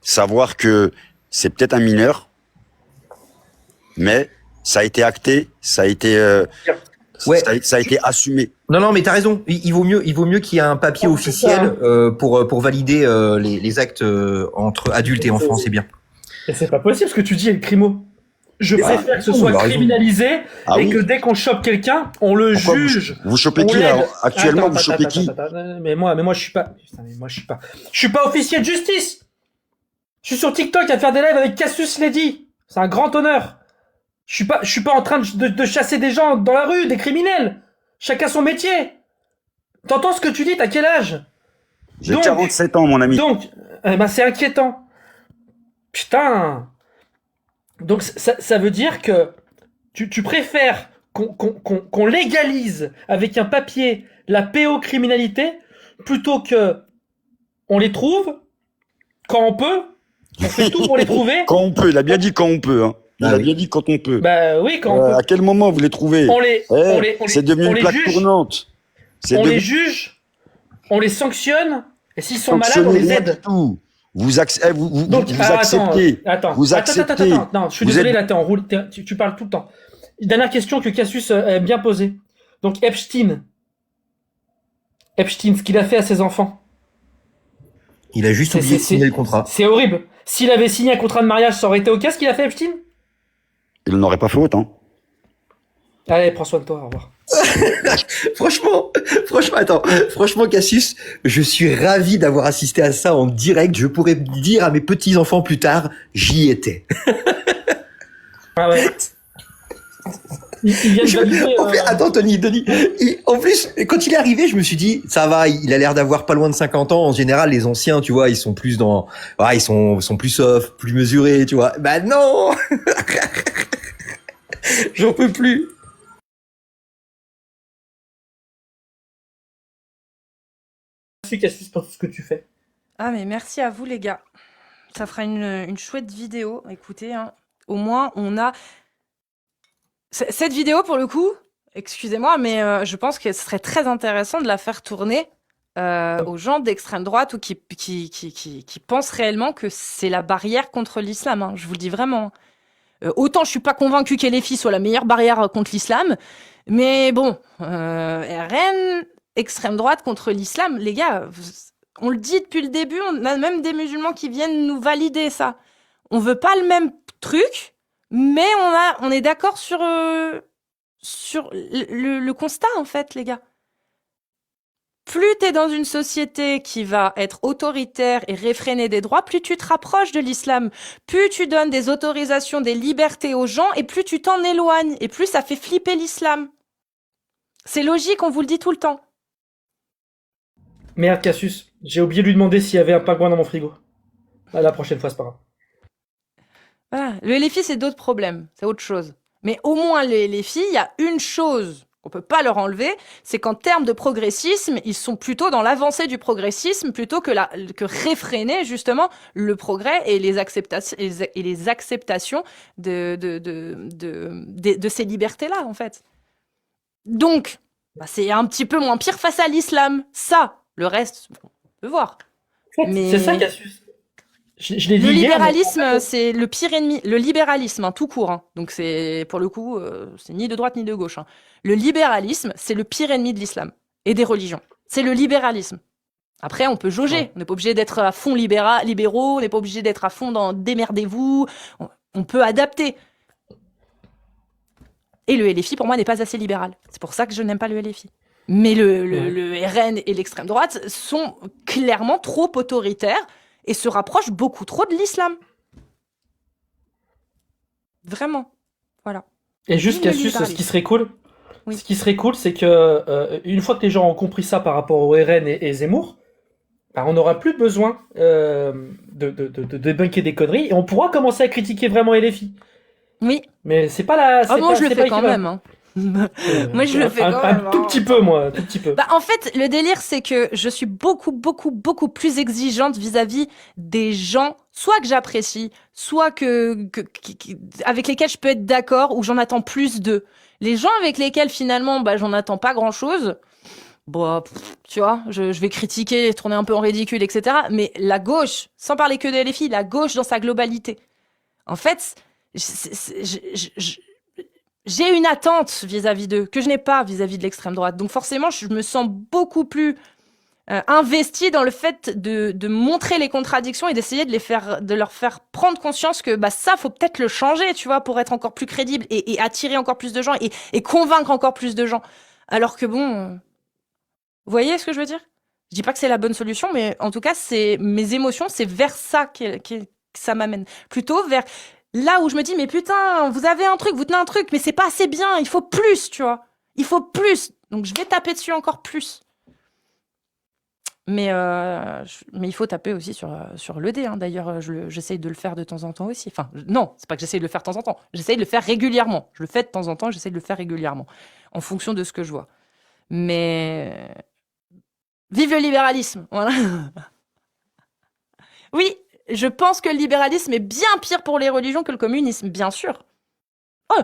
savoir que c'est peut-être un mineur, mais ça a été acté, ça a été Ouais. ça a été assumé. Non, mais t'as raison. Il vaut mieux qu'il y ait un papier Oh, c'est officiel pour valider les actes entre adultes et enfants, c'est bien. Et c'est pas possible ce que tu dis, El Crimo. Je Ah, préfère que ce il a soit raison. criminalisé Ah et oui. que dès qu'on chope quelqu'un, on le Pourquoi juge. Vous chopez On qui là l'aide. actuellement? Attends, Vous chopez attends, qui? attends, mais moi je suis pas. Putain, mais moi je suis pas officier de justice. Je suis sur TikTok à faire des lives avec Cassius Lady. C'est un grand honneur. Je suis pas en train de chasser des gens dans la rue, des criminels. Chacun son métier. T'entends ce que tu dis? T'as quel âge? J'ai Donc- 47 ans, mon ami. Donc, c'est inquiétant. Putain. Donc, ça veut dire que tu préfères qu'on légalise avec un papier la pédocriminalité plutôt que on les trouve quand on peut. On fait tout pour les trouver. Quand on peut, il a bien dit quand on peut. Hein. Il Ah a oui. bien dit quand on peut. Bah oui, quand on peut. À quel moment vous les trouvez? On les, C'est devenu on une les plaque juge, tournante. C'est on les devenu juge, on les sanctionne, et s'ils sont malades, on sanctionné, les rien aide. du tout. Vous Donc, acceptez. Attends, Vous acceptez. non, je suis Vous désolé, êtes- là, t'es en roule, tu parles tout le temps. Dernière question que Cassius aime bien poser. Donc, Epstein, ce qu'il a fait à ses enfants, Il a juste C'est- oublié de c'est- signer le contrat. c'est horrible. S'il avait signé un contrat de mariage, ça aurait été OK ce qu'il a fait, Epstein? Il n'aurait pas fait autant. Allez, prends soin de toi, au revoir. Franchement, Cassius, je suis ravi d'avoir assisté à ça en direct. Je pourrais dire à mes petits-enfants plus tard, j'y étais. Ah ouais. Il vient de valider, En fait, attends, Tony, en plus, quand il est arrivé, je me suis dit, ça va, il a l'air d'avoir pas loin de 50 ans. En général, les anciens, tu vois, ils sont plus ils sont plus soft, plus mesurés, tu vois. Bah non! J'en peux plus. Merci, Cassius, pour tout ce que tu fais. Ah, mais merci à vous, les gars. Ça fera une chouette vidéo. Écoutez, hein, au moins, on a... Cette vidéo, pour le coup, excusez-moi, mais je pense que ce serait très intéressant de la faire tourner aux gens d'extrême droite ou qui pensent réellement que c'est la barrière contre l'islam. Hein, je vous le dis vraiment. Autant je suis pas convaincu qu'LFI soit la meilleure barrière contre l'islam, mais bon, RN, extrême droite contre l'islam, les gars, on le dit depuis le début, on a même des musulmans qui viennent nous valider ça. On veut pas le même truc, mais on est d'accord sur le constat, en fait, les gars. Plus t'es dans une société qui va être autoritaire et réfréner des droits, plus tu te rapproches de l'islam, plus tu donnes des autorisations, des libertés aux gens, et plus tu t'en éloignes, et plus ça fait flipper l'islam. C'est logique, on vous le dit tout le temps. Merde, Cassius, j'ai oublié de lui demander s'il y avait un pingouin dans mon frigo. La prochaine fois, c'est pas grave. Voilà. Le LFI, c'est d'autres problèmes, c'est autre chose. Mais au moins, les filles, il y a une chose qu'on peut pas leur enlever, c'est qu'en termes de progressisme, ils sont plutôt dans l'avancée du progressisme plutôt que réfréner justement le progrès et les acceptations de ces libertés-là, en fait. Donc, c'est un petit peu moins pire face à l'islam. Ça, le reste, on peut voir. Mais- C'est ça, Cassius. Je l'ai dit Le hier, libéralisme, c'est le pire ennemi. Le libéralisme, hein, tout court. Hein. Donc c'est, pour le coup, c'est ni de droite ni de gauche. Hein. Le libéralisme, c'est le pire ennemi de l'islam et des religions. C'est le libéralisme. Après, on peut jauger. On n'est pas obligé d'être à fond libéraux, on n'est pas obligé d'être à fond dans démerdez-vous. On peut adapter. Et le LFI, pour moi, n'est pas assez libéral. C'est pour ça que je n'aime pas le LFI. Mais le RN et l'extrême droite sont clairement trop autoritaires et se rapprochent beaucoup trop de l'islam. Vraiment. Voilà. Et juste, Vive le Cassius, ce libéralisme. qui serait cool, Oui. ce qui serait cool, c'est que une fois que les gens ont compris ça par rapport au RN et Zemmour, bah, on n'aura plus besoin de débunker des conneries et on pourra commencer à critiquer vraiment LFI. Oui. Mais c'est pas la. Ah bon, je le c'est pas fais quand équivalent. même. Hein. Moi, je le fais quand Un même. tout Hein. petit peu, moi, tout petit peu. Bah, en fait, le délire, c'est que je suis beaucoup plus exigeante vis-à-vis des gens, soit que j'apprécie, soit avec lesquels je peux être d'accord, ou j'en attends plus d'eux. Les gens avec lesquels, finalement, bah, j'en attends pas grand-chose, bah, tu vois, je vais critiquer, tourner un peu en ridicule, etc. Mais la gauche, sans parler que de LFI, la gauche dans sa globalité. En fait, j'ai une attente vis-à-vis d'eux que je n'ai pas vis-à-vis de l'extrême droite. Donc forcément, je me sens beaucoup plus investie dans le fait de montrer les contradictions et d'essayer de leur faire prendre conscience que bah ça, faut peut-être le changer, tu vois, pour être encore plus crédible et attirer encore plus de gens et convaincre encore plus de gens. Alors que bon, vous voyez ce que je veux dire? Je dis pas que c'est la bonne solution, mais en tout cas, c'est mes émotions, c'est vers ça que ça m'amène. Plutôt vers là où je me dis, mais putain, vous avez un truc, vous tenez un truc, mais c'est pas assez bien, il faut plus, tu vois. Il faut plus. Donc je vais taper dessus encore plus. Mais il faut taper aussi sur le dé. Hein. D'ailleurs, j'essaye de le faire de temps en temps aussi. Enfin, non, c'est pas que j'essaye de le faire de temps en temps. J'essaye de le faire régulièrement. Je le fais de temps en temps, j'essaye de le faire régulièrement. En fonction de ce que je vois. Mais vive le libéralisme, voilà. Oui, je pense que le libéralisme est bien pire pour les religions que le communisme, bien sûr. Oh,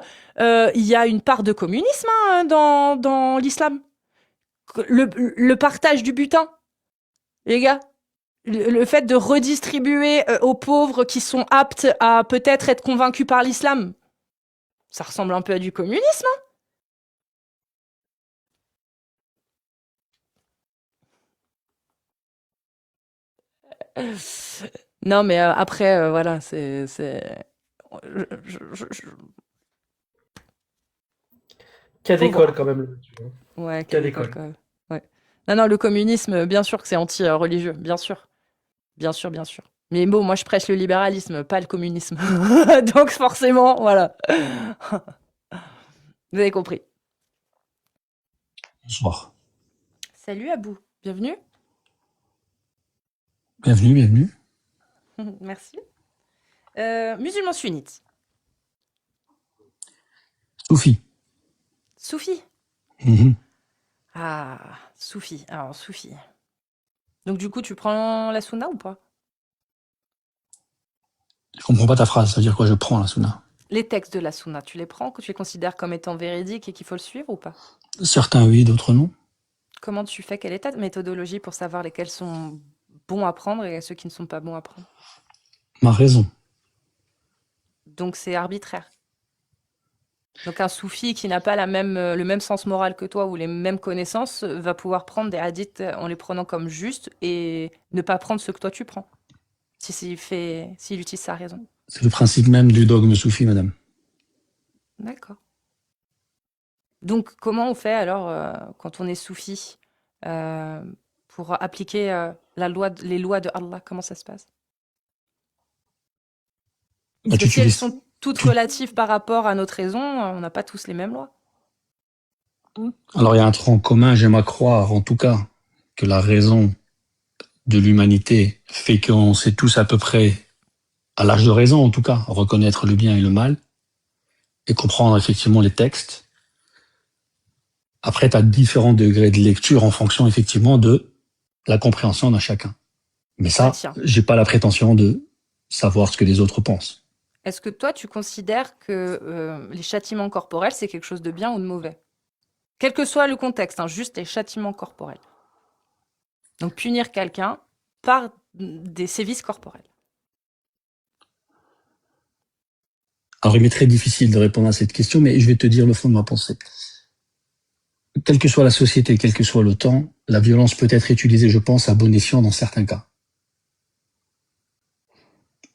il y a une part de communisme hein, dans l'islam. Le partage du butin, les gars. Le fait de redistribuer aux pauvres qui sont aptes à peut-être être convaincus par l'islam, ça ressemble un peu à du communisme. Hein. Non, mais après, voilà, c'est... Cas Faut d'école voir. quand même. Ouais, Cas quelle d'école. école, quand même. Ouais. Non, le communisme, bien sûr que c'est anti-religieux, bien sûr. Bien sûr, bien sûr. Mais bon, moi je prêche le libéralisme, pas le communisme. Donc forcément, voilà. Vous avez compris. Bonsoir. Salut Abou, bienvenue. Bienvenue. Merci. Musulman sunnite. Soufi. Soufi. Mhm. Ah, Soufi. Alors, Soufi. Donc du coup, tu prends la sunna ou pas? Je comprends pas ta phrase, ça veut dire quoi je prends la sunna? Les textes de la sunna, tu les prends, que tu les considères comme étant véridiques et qu'il faut le suivre ou pas? Certains oui, d'autres non. Comment tu fais? Quelle est ta méthodologie pour savoir lesquels sont bons à prendre et ceux qui ne sont pas bons à prendre? Ma raison. Donc c'est arbitraire. Donc un soufi qui n'a pas le même sens moral que toi ou les mêmes connaissances va pouvoir prendre des hadiths en les prenant comme justes et ne pas prendre ce que toi tu prends. S'il utilise sa raison. C'est le principe même du dogme soufi, madame. D'accord. Donc comment on fait alors quand on est soufi pour appliquer les lois de Allah? Comment ça se passe? Bah, Parce tu que si elles utilises- sont toutes relatives par rapport à notre raison, on n'a pas tous les mêmes lois. Alors il y a un tronc commun, j'aime à croire en tout cas que la raison de l'humanité fait qu'on sait tous à peu près, à l'âge de raison en tout cas, reconnaître le bien et le mal et comprendre effectivement les textes. Après, tu as différents degrés de lecture en fonction effectivement de la compréhension d'un chacun. Mais ça, Ah, tiens. j'ai pas la prétention de savoir ce que les autres pensent. Est-ce que toi, tu considères que les châtiments corporels, c'est quelque chose de bien ou de mauvais? Quel que soit le contexte, hein, juste les châtiments corporels. Donc punir quelqu'un par des sévices corporels. Alors, il m'est très difficile de répondre à cette question, mais je vais te dire le fond de ma pensée. Quelle que soit la société, quel que soit le temps, la violence peut être utilisée, je pense, à bon escient dans certains cas.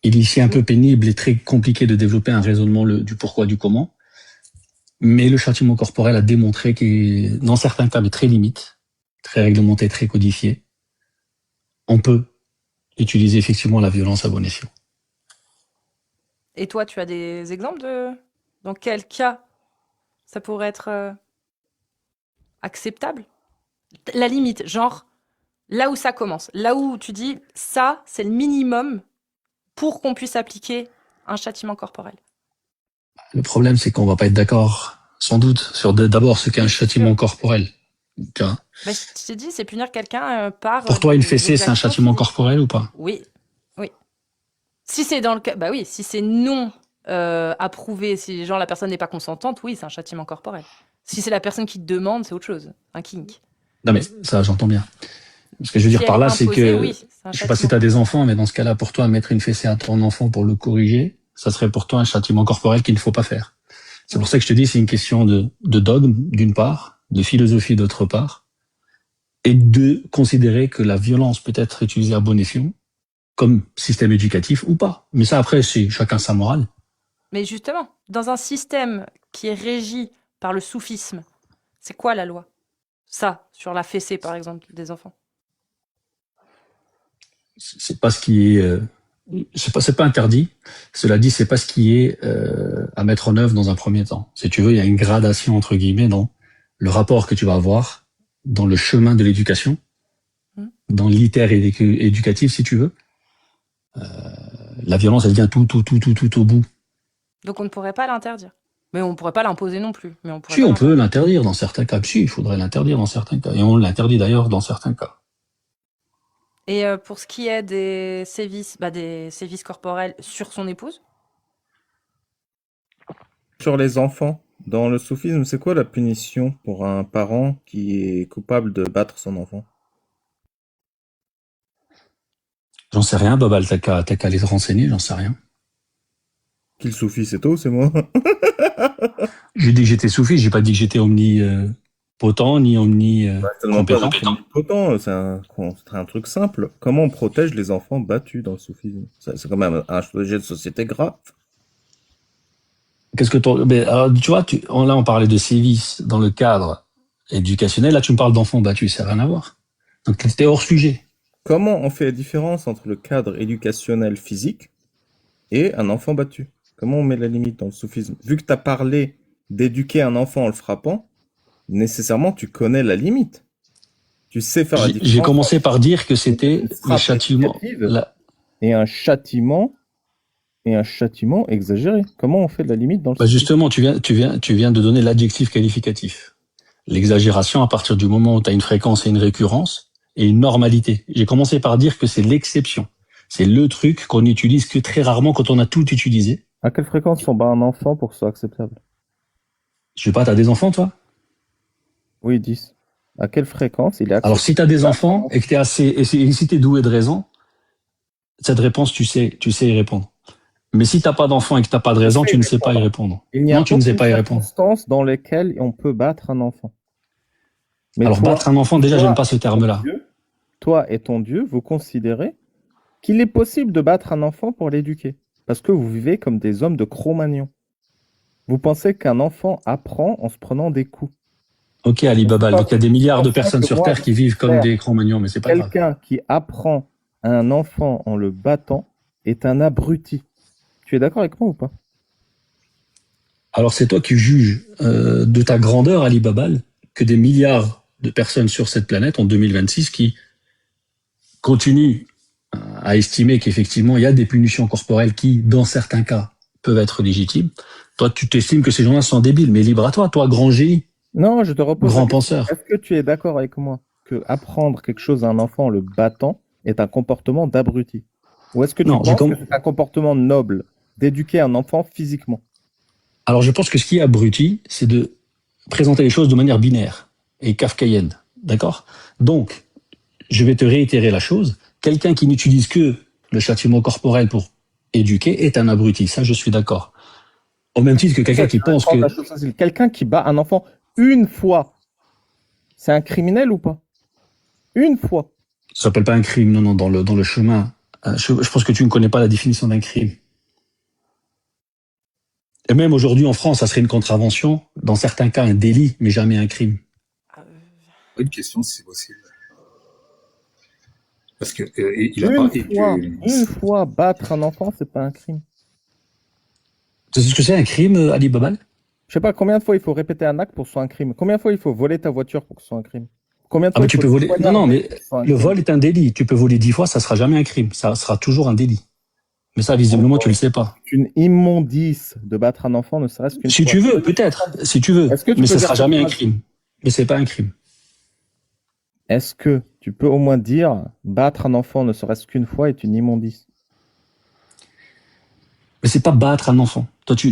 Il est ici un peu pénible et très compliqué de développer un raisonnement du pourquoi, du comment. Mais le châtiment corporel a démontré que, dans certains cas, mais très limite, très réglementé, très codifié, on peut utiliser effectivement la violence à bon escient. Et toi, tu as des exemples de dans quel cas ça pourrait être acceptable? La limite, genre là où ça commence, là où tu dis ça, c'est le minimum pour qu'on puisse appliquer un châtiment corporel. Le problème, c'est qu'on va pas être d'accord, sans doute, sur d'abord ce qu'est un châtiment corporel. Tu vois. Bah, je t'ai dit, c'est punir quelqu'un par. Pour toi, une fessée, c'est un châtiment corporel ou pas? Oui, oui. Si c'est dans le cas, bah oui, si c'est non approuvé, si genre la personne n'est pas consentante, oui, c'est un châtiment corporel. Si c'est la personne qui te demande, c'est autre chose, un kink. Non mais ça, j'entends bien. Ce que je veux dire par là, c'est que oui, je sais pas si tu as des enfants, mais dans ce cas-là, pour toi, mettre une fessée à ton enfant pour le corriger, ça serait pour toi un châtiment corporel qu'il ne faut pas faire. C'est pour ça que je te dis, c'est une question de dogme, d'une part, de philosophie, d'autre part, et de considérer que la violence peut être utilisée à bon escient, comme système éducatif ou pas. Mais ça, après, c'est chacun sa morale. Mais justement, dans un système qui est régi par le soufisme, c'est quoi la loi? Ça, sur la fessée, par exemple, des enfants. C'est pas ce qui est... c'est pas interdit. Cela dit, c'est pas ce qui est à mettre en œuvre dans un premier temps. Si tu veux, il y a une gradation, entre guillemets, dans le rapport que tu vas avoir, dans le chemin de l'éducation, dans l'iter éducatif, si tu veux. La violence, elle vient tout au bout. Donc on ne pourrait pas l'interdire. Mais on ne pourrait pas l'imposer non plus. Mais on pourrait Si, on peut l'interdire dans certains cas. Si, il faudrait l'interdire dans certains cas. Et on l'interdit d'ailleurs dans certains cas. Et pour ce qui est des sévices corporels sur son épouse? Sur les enfants, dans le soufisme, c'est quoi la punition pour un parent qui est coupable de battre son enfant? J'en sais rien, Bobal, t'as qu'à aller te renseigner, j'en sais rien. Qui le soufi, c'est toi ou c'est moi? J'ai dit que j'étais soufi, j'ai pas dit que j'étais omnipotent ni compétent. Omnipotent, c'est un truc simple. Comment on protège les enfants battus dans le soufisme? C'est quand même un sujet de société grave. Qu'est-ce que alors, tu vois, là on parlait de sévices dans le cadre éducationnel, là tu me parles d'enfants battus, ça n'a rien à voir. Donc c'était hors sujet. Comment on fait la différence entre le cadre éducationnel physique et un enfant battu? Comment on met la limite dans le soufisme? Vu que tu as parlé d'éduquer un enfant en le frappant, nécessairement tu connais la limite. Tu sais faire la différence. J'ai commencé par dire que c'était le châtiment. Et un châtiment exagéré. Comment on fait de la limite dans le soufisme? Justement, tu viens de donner l'adjectif qualificatif. L'exagération à partir du moment où tu as une fréquence et une récurrence et une normalité. J'ai commencé par dire que c'est l'exception. C'est le truc qu'on n'utilise que très rarement quand on a tout utilisé. À quelle fréquence on bat un enfant pour que ce soit acceptable? Je sais pas, t'as des enfants, toi? Oui, 10. À quelle fréquence il est acceptable? Alors, si t'as des enfants et que t'es si t'es doué de raison, cette réponse, tu sais y répondre. Mais si t'as pas d'enfant et que t'as pas de raison, tu ne sais pas y répondre. Non, tu ne sais pas y répondre. Il y a circonstances dans lesquelles on peut battre un enfant. Mais alors, battre un enfant, déjà, j'aime pas ce terme-là. Toi et ton Dieu, vous considérez qu'il est possible de battre un enfant pour l'éduquer. Parce que vous vivez comme des hommes de Cro-Magnon. Vous pensez qu'un enfant apprend en se prenant des coups. Ok, Ali Babal, donc il y a des milliards de personnes sur Terre qui vivent comme des Cro-Magnons, mais c'est pas grave. Quelqu'un qui apprend à un enfant en le battant est un abruti. Tu es d'accord avec moi ou pas? Alors c'est toi qui juges de ta grandeur, Ali Babal, que des milliards de personnes sur cette planète en 2026 qui continuent à estimer qu'effectivement il y a des punitions corporelles qui, dans certains cas, peuvent être légitimes. Toi, tu t'estimes que ces gens-là sont débiles, mais libre à toi, grand génie. Non, je te repose. Grand penseur. Est-ce que tu es d'accord avec moi que apprendre quelque chose à un enfant en le battant est un comportement d'abruti? Ou est-ce que tu penses que c'est un comportement noble d'éduquer un enfant physiquement? Alors, je pense que ce qui est abruti, c'est de présenter les choses de manière binaire et kafkaïenne. D'accord? Donc, je vais te réitérer la chose. Quelqu'un qui n'utilise que le châtiment corporel pour éduquer est un abruti. Ça, je suis d'accord. Au même titre que quelqu'un qui pense que... Quelqu'un qui bat un enfant une fois, c'est un criminel ou pas? Une fois. Ça s'appelle pas un crime, non, dans le chemin. Je pense que tu ne connais pas la définition d'un crime. Et même aujourd'hui en France, ça serait une contravention. Dans certains cas, un délit, mais jamais un crime. Une question, si c'est possible. Parce que il a pas. Une fois battre un enfant, c'est pas un crime. Tu sais ce que c'est un crime, Ali Babal? Je sais pas combien de fois il faut répéter un acte pour que ce soit un crime. Combien de fois il faut voler ta voiture pour que ce soit un crime. Combien de fois Ah, mais il tu faut peux voler. poignarder Non, mais pour que ce soit un le crime. vol est un délit. Tu peux voler 10 fois, ça sera jamais un crime. Ça sera toujours un délit. Mais ça, visiblement, tu le sais pas. Une immondice de battre un enfant, ne serait-ce qu'une Si fois. tu veux, peut-être. Si tu veux. Est-ce que tu Mais peux ça dire sera cette jamais un phrase crime. Mais c'est pas un crime. Est-ce que tu peux au moins dire battre un enfant, ne serait-ce qu'une fois, est une immondice? Mais c'est pas battre un enfant.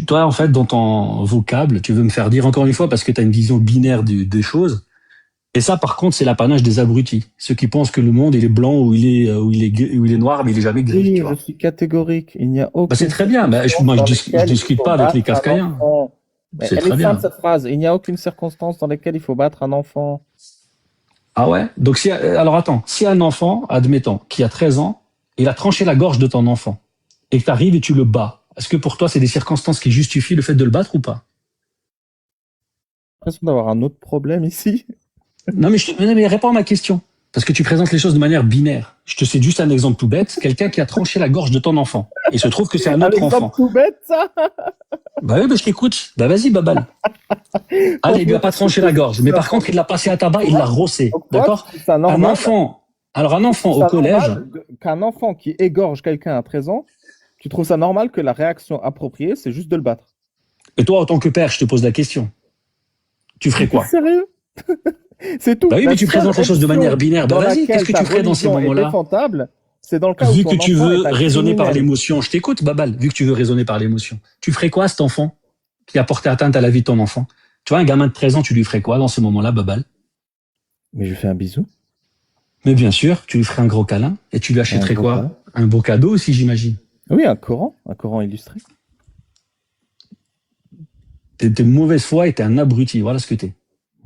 Toi, en fait, dans ton vocable, tu veux me faire dire encore une fois parce que tu as une vision binaire des choses. Et ça, par contre, c'est l'apanage des abrutis. Ceux qui pensent que le monde, il est blanc ou il est noir, mais il est jamais gris. Oui, Tu vois. je suis catégorique. Il n'y a aucune. Bah, c'est très bien. Bah, moi, je discute pas avec les Kafkaïens. Mais C'est elle très est bien. simple, cette phrase. Il n'y a aucune circonstance dans laquelle il faut battre un enfant. Ah ouais? Donc, alors attends. Si un enfant, admettons, qui a 13 ans, il a tranché la gorge de ton enfant, et que tu arrives et tu le bats, est-ce que pour toi, c'est des circonstances qui justifient le fait de le battre ou pas? J'ai l'impression d'avoir un autre problème ici. Non, mais réponds à ma question. Parce que tu présentes les choses de manière binaire. Je te cite juste un exemple tout bête. Quelqu'un qui a tranché la gorge de ton enfant. Il se trouve que c'est un autre enfant. tout bête, ça. Bah oui, bah je t'écoute. Bah vas-y, Babal. Allez, il lui a pas tranché la gorge. Mais par contre, il l'a passé à tabac, il l'a rossé. Donc, toi, D'accord? tu trouves ça Un normal- enfant. Alors un enfant tu trouves au ça collège. normal qu'un enfant qui égorge quelqu'un à 13 ans, tu trouves ça normal que la réaction appropriée, c'est juste de le battre? Et toi, en tant que père, je te pose la question. Tu ferais quoi? Sérieux? C'est tout. Bah oui, La mais tu seule présentes les choses de manière binaire. Bah dans vas-y, laquelle qu'est-ce que ta tu ferais dans ces religion est moments-là? défendable, c'est dans le cas où Vu ton que tu enfant veux est un raisonner par criminel. l'émotion, je t'écoute, Babal. Vu que tu veux raisonner par l'émotion, tu ferais quoi à cet enfant qui a porté atteinte à la vie de ton enfant? Tu vois, un gamin de 13 ans, tu lui ferais quoi dans ce moment-là, Babal? Mais je lui fais un bisou. Mais bien sûr, tu lui ferais un gros câlin et tu lui achèterais Un gros quoi? câlin. Un beau cadeau aussi, j'imagine. Oui, un Coran illustré. T'es de mauvaise foi et t'es un abruti. Voilà ce que t'es.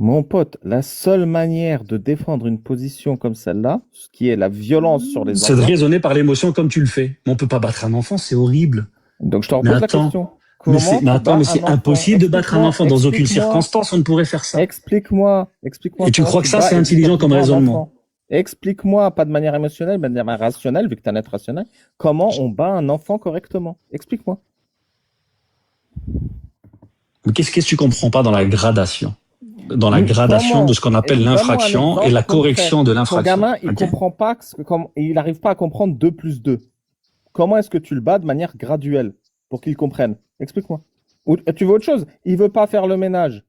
Mon pote, la seule manière de défendre une position comme celle-là, ce qui est la violence sur les C'est de enfants. raisonner par l'émotion comme tu le fais. Mais on peut pas battre un enfant, c'est horrible. Donc je te Mais repose la attends. question. Mais Comment tu bats c'est un enfant? impossible de battre un enfant dans aucune Explique-moi. circonstance. On ne pourrait faire ça. Explique-moi. Et tu comment crois que ça, bats c'est intelligent comme effectivement un raisonnement? enfant. Explique-moi, pas de manière émotionnelle, mais de manière rationnelle, vu que tu es un être rationnel, comment on bat un enfant correctement. Explique-moi. Mais qu'est-ce que tu comprends pas dans la gradation? Dans la Mais gradation comment? de ce qu'on appelle Donne-moi un l'infraction exemple et la concret. correction de Ton l'infraction. gamin, il Ok. comprend pas, il n'arrive pas à comprendre 2 plus 2. Comment est-ce que tu le bats de manière graduelle pour qu'il comprenne? Explique-moi. Ou tu veux autre chose? Il veut pas faire le ménage.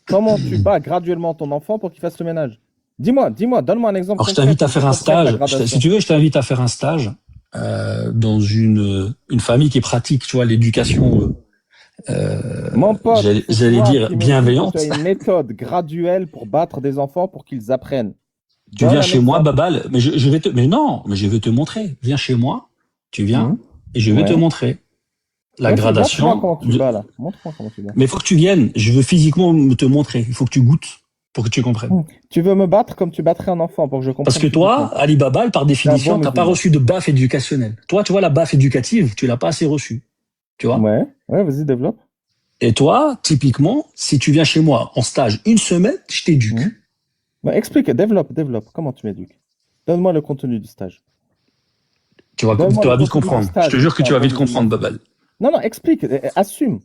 Comment tu bats graduellement ton enfant pour qu'il fasse le ménage? Dis-moi, donne-moi un exemple. Alors, je concret t'invite à pour faire que un je comprenne la stage. gradation. Si tu veux, je t'invite à faire un stage dans une famille qui pratique, tu vois, l'éducation. Mon pote, J'allais c'est dire toi qui me dis bienveillante. que tu as une méthode graduelle pour battre des enfants pour qu'ils apprennent. Tu Donne viens un chez moi, exemple. Babal, mais je vais te montrer. Viens chez moi, tu viens, Mhm. et je vais Ouais. te montrer la Montre-moi gradation. comment tu de- bats là. Montre-moi comment tu bats. Mais il faut que tu viennes. Je veux physiquement te montrer. Il faut que tu goûtes pour que tu comprennes. Tu veux me battre comme tu battrais un enfant pour que je comprenne. Parce que toi, Ali Babal, par définition, bon t'as pas musulman. reçu de baffe éducationnelle. Toi, tu vois, la baffe éducative, tu l'as pas assez reçue. Tu vois? Ouais, vas-y, développe. Et toi, typiquement, si tu viens chez moi en stage une semaine, je t'éduque. Mhm. Bah, explique, développe. Comment tu m'éduques? Donne-moi le contenu du stage. Tu vas Donne-moi le vite contenu du comprendre. stage. Je te jure que tu vas vite Ah, comprendre, Babal. Non, explique, assume.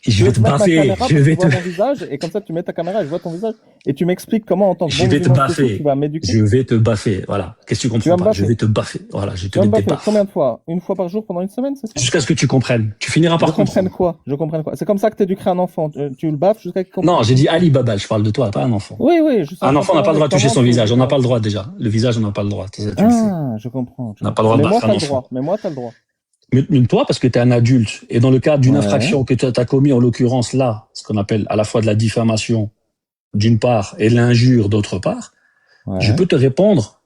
Et je vais te mettre ma baffer. caméra pour Je que vais tu vois te, mon visage, et comme ça tu mets ta caméra et je vois ton visage, et tu m'expliques comment en tant que je bon vais te musulman spécifique, baffer. tu vas m'éduquer. Je vais te baffer. Voilà. Qu'est-ce que tu Tu vas comprends me pas? Je baffer. vais te baffer. Voilà. Je te Tu vas mets me des baffer baffes. combien de fois? Une fois par jour pendant une semaine, c'est ça? Jusqu'à ce que tu comprennes. Tu finiras par Je comprenne comprendre. quoi? Je comprenne quoi? C'est comme ça que t'éduquerais un enfant. Tu le baffes jusqu'à qu'il comprenne. Non, j'ai dit Ali Babal. Je parle de toi, pas un enfant. Oui, je suis en Un train enfant n'a pas le droit de toucher comment son tu- visage. On n'a pas le droit déjà. Le visage, on n'a pas le droit. Ça, tu le sais. Ah, je comprends. On n'a pas le droit de Mais moi, battre t'as un le enfant. droit. Mais moi, t'as le droit. Mais toi, parce que tu es un adulte, et dans le cadre d'une Ouais. infraction que tu as commis, en l'occurrence là, ce qu'on appelle à la fois de la diffamation d'une part et l'injure d'autre part, Ouais. je peux te répondre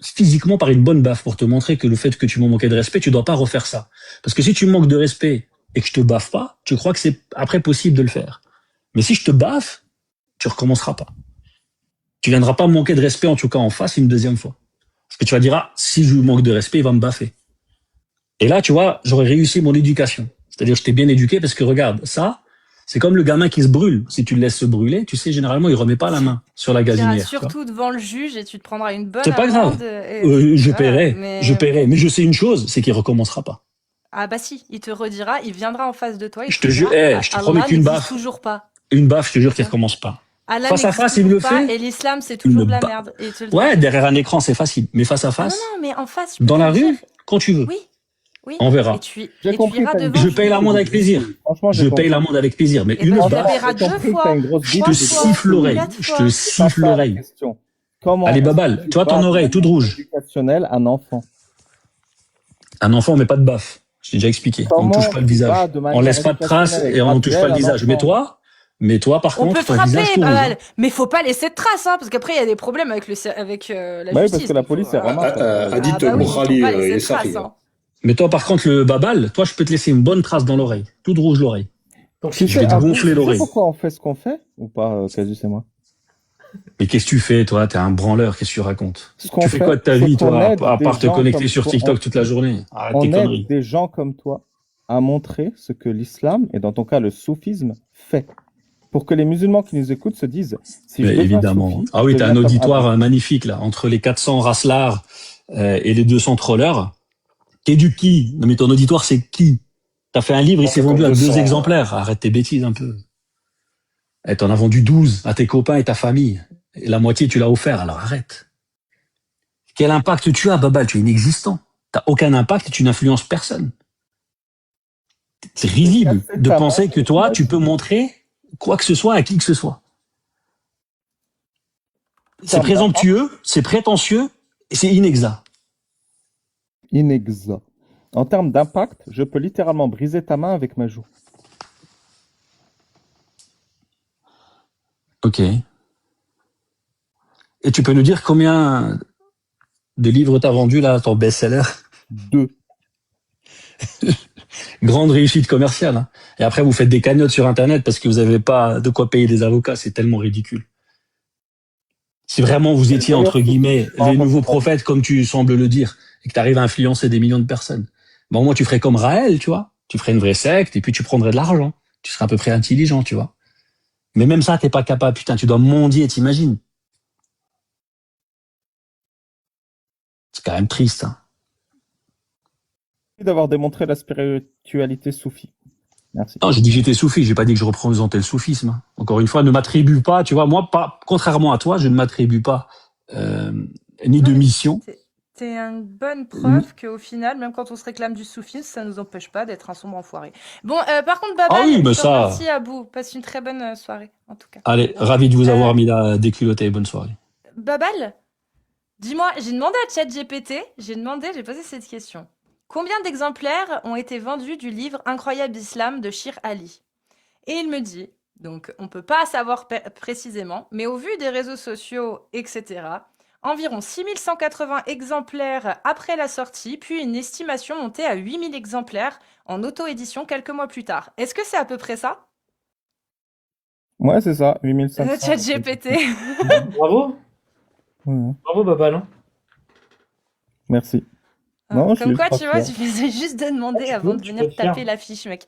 physiquement par une bonne baffe pour te montrer que le fait que tu m'as manqué de respect, tu dois pas refaire ça. Parce que si tu me manques de respect et que je te baffe pas, tu crois que c'est après possible de le faire. Mais si je te baffe, tu recommenceras pas. Tu viendras pas me manquer de respect, en tout cas en face, une deuxième fois. Parce que tu vas dire, ah, si je lui manque de respect, il va me baffer. Et là, tu vois, j'aurais réussi mon éducation. C'est-à-dire, je t'ai bien éduqué parce que regarde, ça, c'est comme le gamin qui se brûle. Si tu le laisses se brûler, tu sais, généralement, il remet pas la main sur la Tu iras gazinière. Tu vois. surtout devant le juge et tu te prendras une bonne C'est pas grave. amende. Et... Je voilà, paierai, je paierai. Mais je sais une chose, c'est qu'il recommencera pas. Ah bah si, il te redira, il viendra en face de toi. Il Je te jure, je te promets qu'une baffe, toujours pas. une baffe, je te jure qu'il recommence pas. Allah Face à n'existe face, il me le toujours pas, fait. et l'islam, c'est Il toujours me de la bat. merde. Et il te le Ouais, dira. derrière un écran, c'est facile. Mais face à Non, face, non, mais en face, je peux dans te la le rue, dire. quand tu veux. Oui, oui. On verra. Et tu J'ai compris, iras t'as une- devant. Je paye l'amende avec plaisir. Franchement, Je paye l'amende avec plaisir. Mais Eh une ben, tu la baffe, paieras j'ai deux compris que fois. t'as une grosse je bite, te trois j'ai fois, siffle l'oreille. quatre Je fois. te C'est pas siffle ça la l'oreille. question. Comment Allez, est-ce Babal, que tu toi, ton bats oreille, de toute manière rouge. éducationnelle un enfant? Un enfant, on met pas de baffe. Je t'ai déjà expliqué. On ne touche Comment pas le tu visage. bats de On manière laisse pas de traces éducationnelle et et on ne touche pas le graduelle un visage. enfant? Mais toi, par On peut contre, ton visage frapper, tout rouge. Babal, mais faut pas laisser de traces, hein, parce qu'après il y a des problèmes avec la Bah oui, justice. parce que la donc faut- police, elle remarque. Adit Ah bah oui, faut Mourali, pas il laisser est de ça, traces. Hein. Mais toi, par contre, le babal, toi, je peux te laisser une bonne trace dans l'oreille. Toute rouge l'oreille. Donc, Tu Je vais sais, te Abou, gonfler tu sais l'oreille. pourquoi on fait ce qu'on fait ou pas, Casus et moi? Mais qu'est-ce que tu fais, toi? T'es un branleur, qu'est-ce que tu racontes? Ce qu'on Tu fais fait, quoi de ta c'est vie, qu'on toi, aide à des part te gens connecter comme sur toi. TikTok toute la journée? Arrête tes On conneries. aide des gens comme toi à montrer ce que l'islam, et dans ton cas le soufisme, fait. Pour que les musulmans qui nous écoutent se disent, si je Mais deviens évidemment. soufi, Ah oui, je t'as un deviens comme auditoire Abou. magnifique, là, entre les 400 raslards et les 200 trollers. T'éduques qui? Non, mais ton auditoire, c'est qui? T'as fait un livre, il s'est vendu à 2 exemplaires. Arrête tes bêtises un peu. Et t'en as vendu 12 à tes copains et ta famille. Et la moitié, tu l'as offert, alors arrête. Quel impact tu as, Babal? Tu es inexistant. T'as aucun impact et tu n'influences personne. C'est risible de penser que toi, tu peux montrer quoi que ce soit à qui que ce soit. C'est présomptueux, c'est prétentieux et c'est inexact. Inexact. En termes d'impact, je peux littéralement briser ta main avec ma joue. Ok. Et tu peux nous dire combien de livres t'as vendu là, ton best-seller? 2. Grande réussite commerciale. Hein. Et après, vous faites des cagnottes sur Internet parce que vous n'avez pas de quoi payer des avocats. C'est tellement ridicule. Si vraiment vous étiez, entre guillemets, les nouveaux prophètes, comme tu sembles le dire, et que tu arrives à influencer des millions de personnes, bon, au moins tu ferais comme Raël, tu vois. Tu ferais une vraie secte et puis tu prendrais de l'argent. Tu serais à peu près intelligent, tu vois. Mais même ça, t'es pas capable. Putain, tu dois mendier, t'imagines. C'est quand même triste. Hein. D'avoir démontré la spiritualité soufie. Merci. Non, j'ai dit que j'étais soufi, j'ai pas dit que je représentais le soufisme. Encore une fois, ne m'attribue pas, tu vois, moi, pas, contrairement à toi, je ne m'attribue pas ni de mission. C'est une bonne preuve qu'au final, même quand on se réclame du soufisme, ça nous empêche pas d'être un sombre enfoiré. Bon, par contre, Babal, Ah oui, mais je te ça- remercie à bout. Passe une très bonne soirée, en tout cas. Allez, ravi de vous avoir mis là déculotté, bonne soirée. Babal, dis-moi, j'ai demandé à ChatGPT, j'ai posé cette question. Combien d'exemplaires ont été vendus du livre Incroyable Islam de Shir Ali? Et il me dit, donc on peut pas savoir précisément, mais au vu des réseaux sociaux, etc., environ 6180 exemplaires après la sortie, puis une estimation montée à 8000 exemplaires en auto-édition quelques mois plus tard. Est-ce que c'est à peu près ça? Ouais, c'est ça, 8500. ChatGPT. Bravo. Ouais. Bravo, Babal. Hein. Merci. Non, je Comme suis quoi, ultra tu vois, fier. suffisait juste de demander Tu avant peux- de tu venir peux te taper fier. la fiche, mec.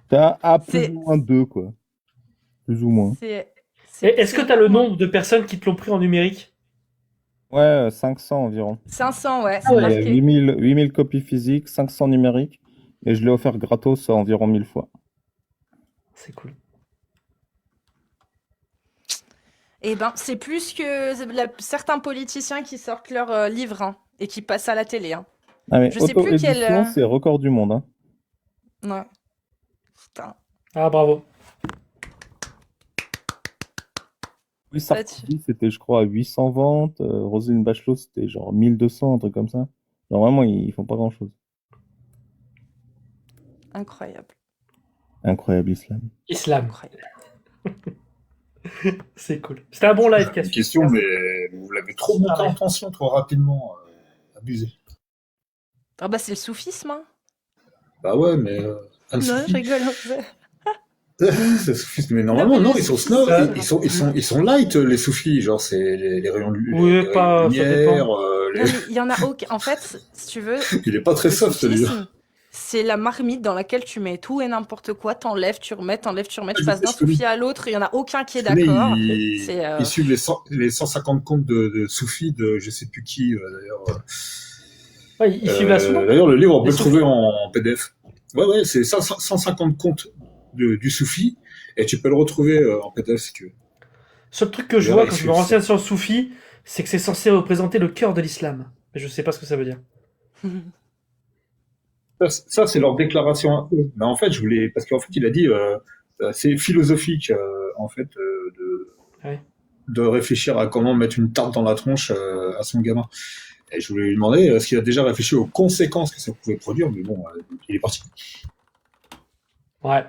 T'es un A plus C'est- ou moins 2, quoi. Plus ou moins. C'est. Et est-ce que tu as le nombre de personnes qui te l'ont pris en numérique? Ouais, 500 environ. 500, ouais, Ah c'est ouais. Il y a marqué. 8000 copies physiques, 500 numériques, et je l'ai offert gratos environ 1000 fois. C'est cool. Eh ben, c'est plus que certains politiciens qui sortent leurs livres hein, et qui passent à la télé. Hein. Ah, mais Je sais plus auto-édition, quel, c'est record du monde. Hein. Ouais. Putain. Ah, bravo. Oui, Sarkozy, c'était, je crois, à 800 ventes. Roselyne Bachelot, c'était genre 1200, un truc comme ça. Genre, vraiment, ils font pas grand-chose. Incroyable. Incroyable islam. Islam. Incroyable. C'est cool. C'était un bon live, Une Cassius. question, mais vous l'avez trop monté en tension trop rapidement. Abusé. Ah bah, c'est le soufisme. Hein. Bah ouais, mais. Non, je rigole. C'est soufisme, mais normalement, non, ils sont snob, ils sont light, les soufis, genre, c'est les rayons de Oui, les pas, rayons de ça lumière, dépend. Non, mais il y en a aucun. En fait, si tu veux, il est pas très le soft, celui-là. soufisme, c'est la marmite dans laquelle tu mets tout et n'importe quoi, t'enlèves, tu remets, t'enlèves, tu remets, tu Je passes d'un connais. soufi à l'autre, il y en a aucun qui est Mais d'accord. C'est ils suivent les 150 comptes de soufis de je sais plus qui, d'ailleurs. Ouais, ils suivent la sunna. D'ailleurs, le livre, on peut Les le trouver en PDF. Ouais, c'est 150 comptes du soufi, et tu peux le retrouver en PDF si tu veux. Seul truc que je Ouais, vois ils quand je suivent me ça. renseigne sur le soufi, c'est que c'est censé représenter le cœur de l'islam. Mais je sais pas ce que ça veut dire. Ça, c'est leur déclaration à eux. Mais en fait, parce qu'en fait, il a dit, c'est philosophique, en fait, Ouais. de réfléchir à comment mettre une tarte dans la tronche à son gamin. Et je voulais lui demander est-ce qu'il a déjà réfléchi aux conséquences que ça pouvait produire, mais bon, il est parti. Ouais.